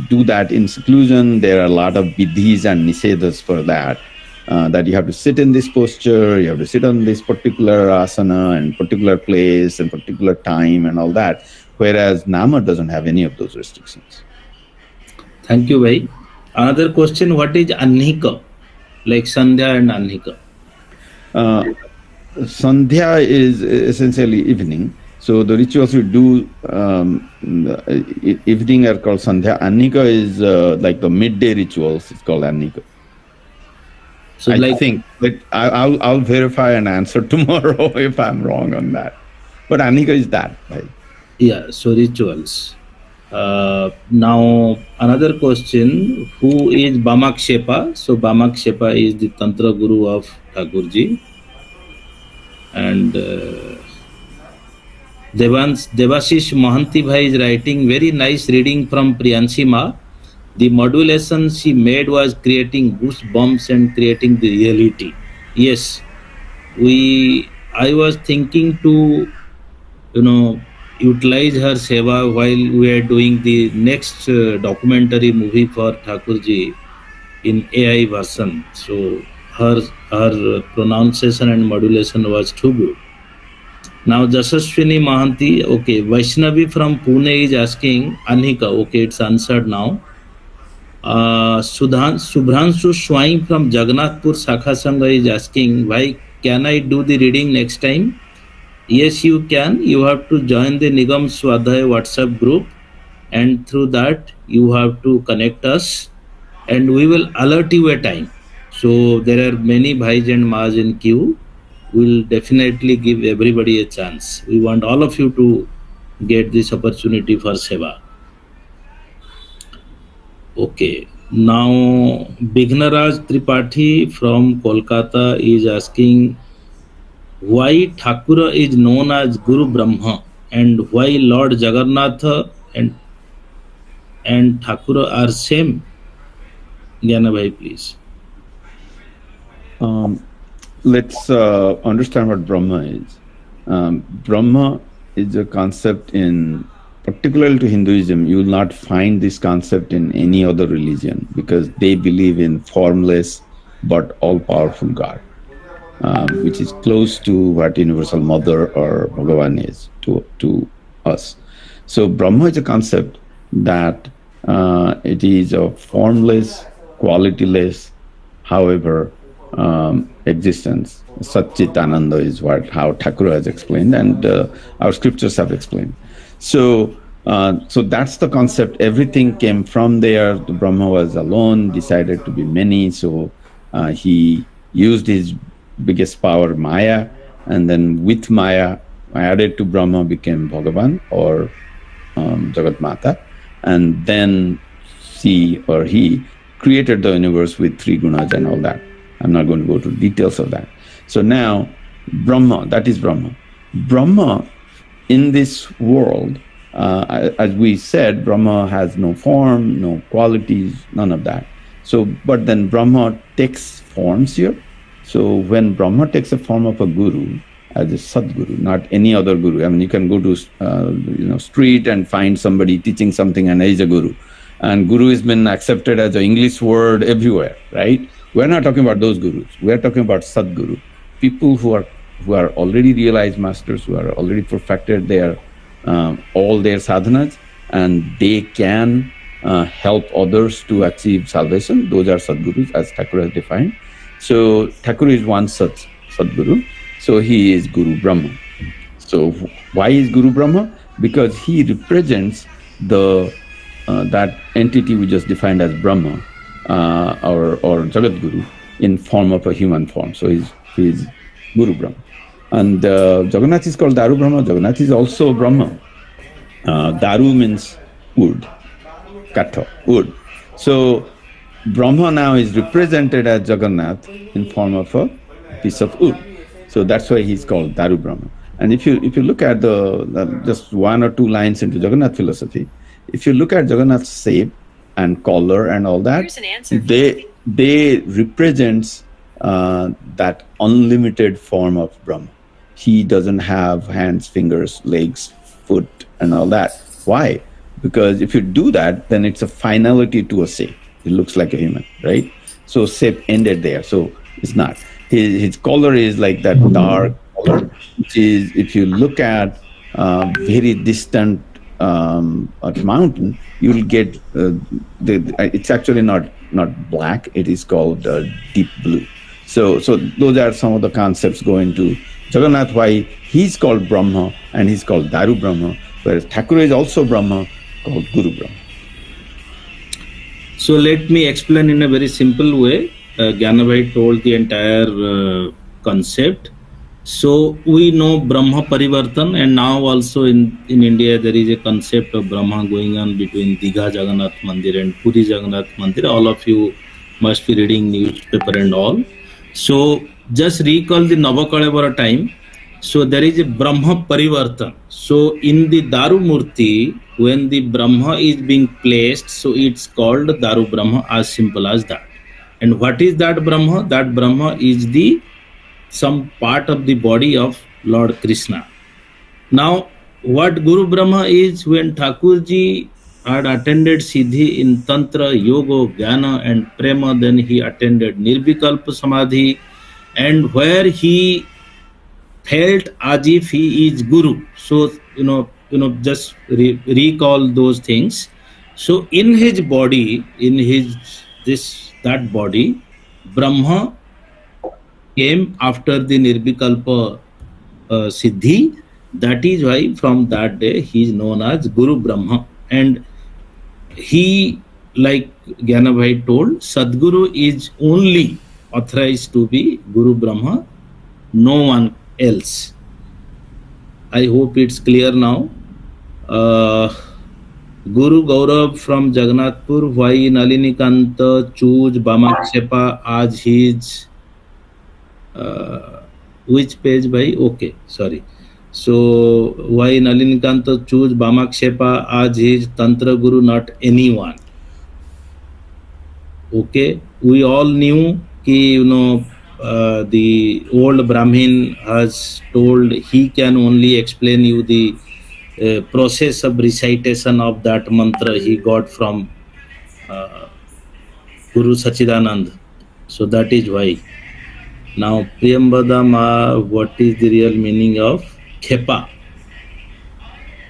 [SPEAKER 6] do that in seclusion. There are a lot of vidhis and nisedas for that. That you have to sit in this posture, you have to sit on this particular asana and particular place and particular time and all that. Whereas Nama doesn't have any of those restrictions.
[SPEAKER 1] Thank you, Bhai. Another question, what is Anhika? Like Sandhya and Anhika.
[SPEAKER 6] Sandhya is essentially evening. So the rituals we do evening are called Sandhya. Anhika is like the midday rituals. It's called Anhika. So I think, but I'll verify and answer tomorrow if I'm wrong on that. But Anhika is that, right?
[SPEAKER 1] Yeah, so rituals. Now another question, who is Bhamakshepa? So Bhamakshepa is the Tantra Guru of Thakurjee. And Devashish Mohanty Bhai is writing very nice reading from Priyanshi Ma. The modulation she made was creating goosebumps and creating the reality. Yes, I was thinking to, utilize her seva while we are doing the next documentary movie for Thakurjee in AI version. So her pronunciation and modulation was too good. Now Jasaswini Mahanti, okay, Vaishnavi from Pune is asking, Anhika, okay, it's answered now. Subhranshu Swami from Jagannathpur Sakha Sangha is asking, why can I do the reading next time? Yes, you can. You have to join the Nigam Swadhyay WhatsApp group, and through that you have to connect us and we will alert you a time. So there are many Bhais and Maas in queue. We'll definitely give everybody a chance. We want all of you to get this opportunity for seva. Okay, now Bighnaraj Tripathi from Kolkata is asking, why Thakura is known as Guru Brahma and why Lord Jagannatha and Thakura are same? Gyana Bhai, please.
[SPEAKER 6] Let's understand what Brahma is. Brahma is a concept particularly to Hinduism. You will not find this concept in any other religion because they believe in formless but all-powerful God, which is close to what Universal Mother or Bhagavan is to us. So Brahma is a concept that it is a formless, qualityless, however, existence. Satchitananda is how Thakura has explained, and our scriptures have explained. So that's the concept. Everything came from there. The Brahma was alone, decided to be many. So he used his biggest power, Maya, and then with Maya, added to Brahma became Bhagavan or Jagat Mata, and then he created the universe with three gunas and all that. I'm not going to go to details of that. So now, Brahma, that is Brahma. Brahma in this world, as we said, Brahma has no form, no qualities, none of that. So, but then Brahma takes forms here. So when Brahma takes the form of a guru, as a Sadguru, not any other guru. I mean, you can go to street and find somebody teaching something and he's a guru. And guru has been accepted as an English word everywhere, right? We're not talking about those gurus. We're talking about Sadguru, people who are already realized masters, who are already perfected all their sadhanas, and they can help others to achieve salvation. Those are Sadgurus, as Thakura has defined. So Thakura is one such Sadguru. So he is Guru Brahma. So why is Guru Brahma? Because he represents that entity we just defined as Brahma, or Jagat Guru, in form of a human form. So he's Guru Brahma. And Jagannath is called Daru Brahma. Jagannath is also Brahma. Daru means wood, katha, wood. So Brahma now is represented as Jagannath in form of a piece of wood. So that's why he's called Daru Brahma. And if you look at the just one or two lines into Jagannath philosophy, if you look at Jagannath's shape and color and all that, they represents that unlimited form of Brahma. He doesn't have hands, fingers, legs, foot, and all that. Why? Because if you do that, then it's a finality to a shape. It looks like a human, right? So shape ended there. So it's not. His color is like that dark color, which is, if you look at very distant mountain, you will get it's actually not black. It is called deep blue. So those are some of the concepts going to Jagannath, why he's called Brahma and he's called Daru Brahma, whereas Thakura is also Brahma, called Guru Brahma.
[SPEAKER 1] So let me explain in a very simple way. Jnana Bhai told the entire concept. So we know Brahma Parivartan, and now also in India there is a concept of Brahma going on between Digha Jagannath Mandir and Puri Jagannath Mandir. All of you must be reading newspaper and all. So just recall the Navakalevara time. So there is a Brahma Parivartan. So in the Daru Murti, when the Brahma is being placed, so it's called Daru Brahma, as simple as that. And what is that Brahma? That Brahma is the some part of the body of Lord Krishna. Now, what Guru Brahma is, when Thakurjee had attended Siddhi in Tantra, Yoga, Jnana and Prema, then he attended Nirvikalpa Samadhi, and where he felt as if he is Guru. So, just recall those things. So in his body, that body, Brahma came after the Nirvikalpa Siddhi. That is why from that day he is known as Guru Brahma. And he, like Jnana Bhai told, Sadguru is only authorized to be Guru Brahma, no one else. I hope it's clear now. Guru Gaurav from Jagannathpur, why Nalinikanta choose Bamakshepa as his which page by? Okay, sorry. So why Nalinikanta choose Bamakshepa as his Tantra Guru, not anyone? Okay, we all knew ki, the old Brahmin has told he can only explain you the process of recitation of that mantra he got from Guru Sachidanand. So that is why. Now, Priyambada, what is the real meaning of Khepa?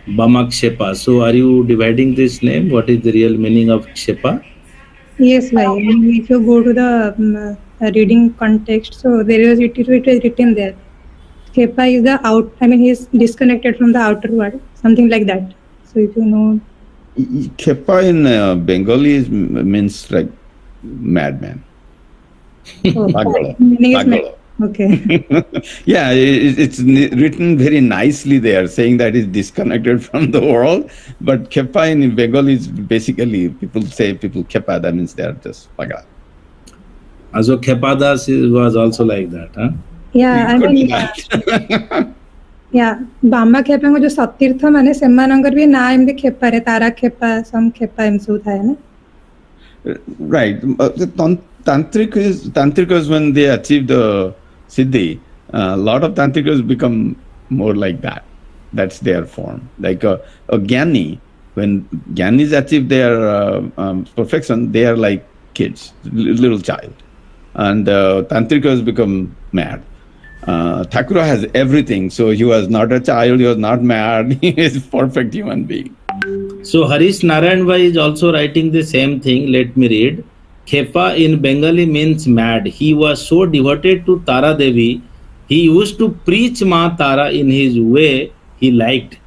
[SPEAKER 1] Bamakshepa. So are you dividing this name? What is the real meaning of Kshepa?
[SPEAKER 4] Yes, Bhai. If you go to the reading context, so it is written there. Kepa is the out. He is disconnected from the outer world, something like that. So if you know,
[SPEAKER 6] Kepa in Bengali means like madman. Pagala.
[SPEAKER 4] Okay.
[SPEAKER 6] Yeah, it's written very nicely there, saying that it's disconnected from the world. But Kepa in Bengali is basically, people Kepa, that means they are just pagala.
[SPEAKER 1] Also Kepadas was also like that, huh?
[SPEAKER 4] Yeah, yeah. Bamba Kepa को जो सतीर्थ माने सेमानंगर भी ना एमदे खेपा रे तारा खेपा सम खेपा एमसु थाए ना.
[SPEAKER 6] Right. The tantrikas when they achieve the siddhi, a lot of tantrikas become more like that. That's their form. Like a jnani, when jnanis achieve their perfection, they are like kids, little child, and tantrikas become mad. Thakura has everything, so he was not a child, he was not mad, he is a perfect human being.
[SPEAKER 1] So Harish Narayan Bhai is also writing the same thing. Let me read. Khepa in Bengali means mad. He was so devoted to Tara Devi, he used to preach Ma Tara in his way he liked.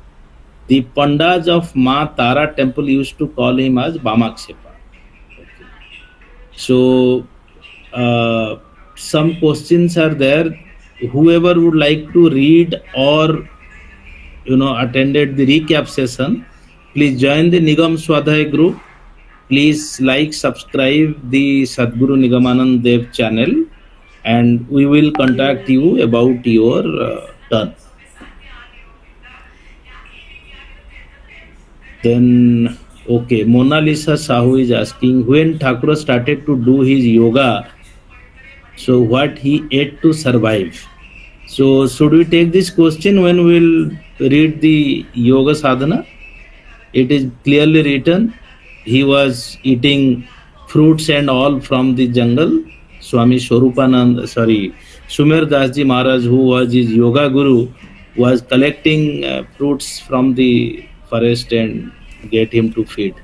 [SPEAKER 1] The Pandas of Ma Tara temple used to call him as Bamakshepa. Okay. So some questions are there. Whoever would like to read or attended the recap session, Please join the Nigam Swadhyay group. Please like, subscribe the Sadguru Nigamananda Dev channel, and we will contact you about your turn. Then, okay, Mona Lisa Sahu is asking, when Thakura started to do his yoga, so what he ate to survive? So, should we take this question when we'll read the yoga sadhana? It is clearly written, he was eating fruits and all from the jungle. Swami Sumer Dasji Maharaj, who was his yoga guru, was collecting fruits from the forest and get him to feed.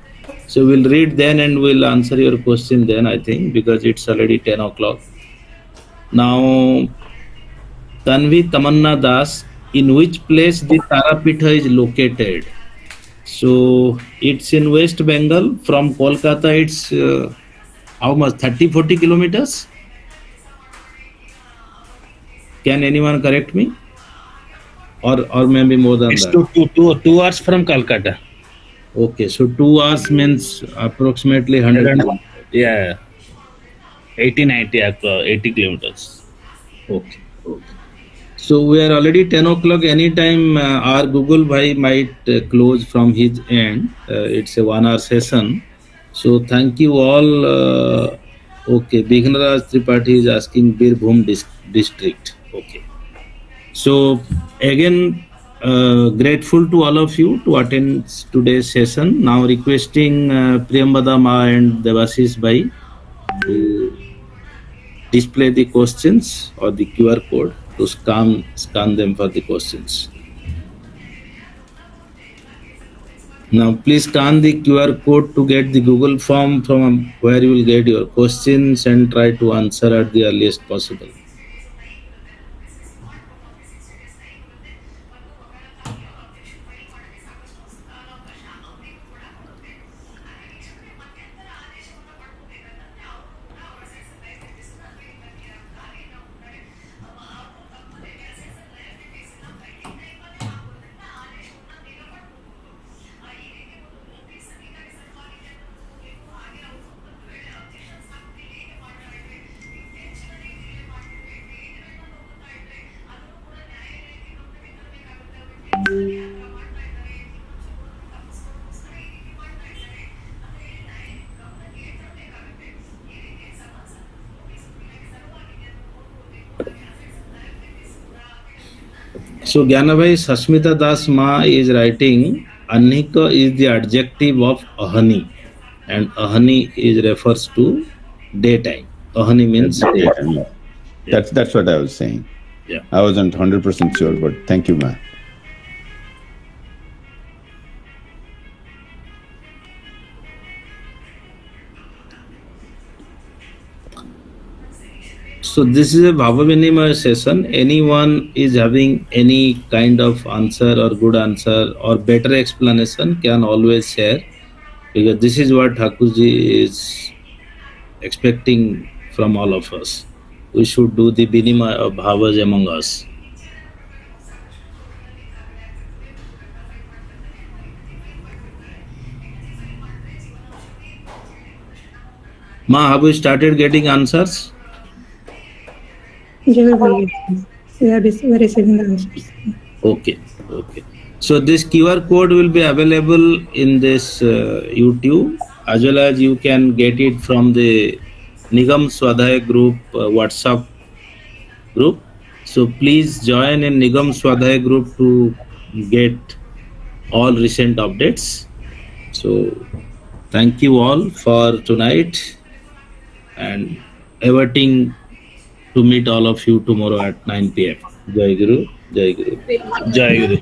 [SPEAKER 1] So we'll read then and we'll answer your question then, I think, because it's already 10 o'clock. Now, Tanvi Tamanna Das, in which place the Tarapitha is located? So it's in West Bengal. From Kolkata, it's how much? 30-40 kilometers? Can anyone correct me? Or maybe more than
[SPEAKER 7] It's
[SPEAKER 1] that?
[SPEAKER 7] 2 hours from Calcutta.
[SPEAKER 1] Okay, so 2 hours means approximately 100.
[SPEAKER 7] Yeah, 80 kilometers.
[SPEAKER 1] Okay. So we are already 10 o'clock. Anytime our Google Bhai might close from his end. It's a 1 hour session. So thank you all. Okay, Bighnaraj Tripathi is asking Birbhum district. Okay. So again, grateful to all of you to attend today's session. Now requesting Priyambada Ma and Devasis Bhai to display the questions or the QR code to scan them for the questions. Now please scan the QR code to get the Google form from where you will get your questions and try to answer at the earliest possible. So Gyanabhai Sasmita Das Ma is writing, Anhika is the adjective of ahani, and ahani is refers to daytime. Ahani means daytime.
[SPEAKER 6] That's what I was saying.
[SPEAKER 1] Yeah.
[SPEAKER 6] I wasn't 100% sure, but thank you, ma.
[SPEAKER 1] So this is a Bhava Vinimaya session. Anyone is having any kind of answer or good answer or better explanation can always share, because this is what Thakurjee is expecting from all of us. We should do the Vinimaya of Bhavas among us. Ma, have you started getting answers?
[SPEAKER 4] Jayaguru Bhai, we are receiving the answers.
[SPEAKER 1] Okay. So this QR code will be available in this YouTube, as well as you can get it from the Nigam Swadhyay group WhatsApp group. So please join in Nigam Swadhyay group to get all recent updates. So thank you all for tonight, and awaiting to meet all of you tomorrow at 9 p.m. Jayaguru.
[SPEAKER 7] Jayaguru.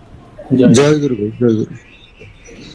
[SPEAKER 8] Jayaguru.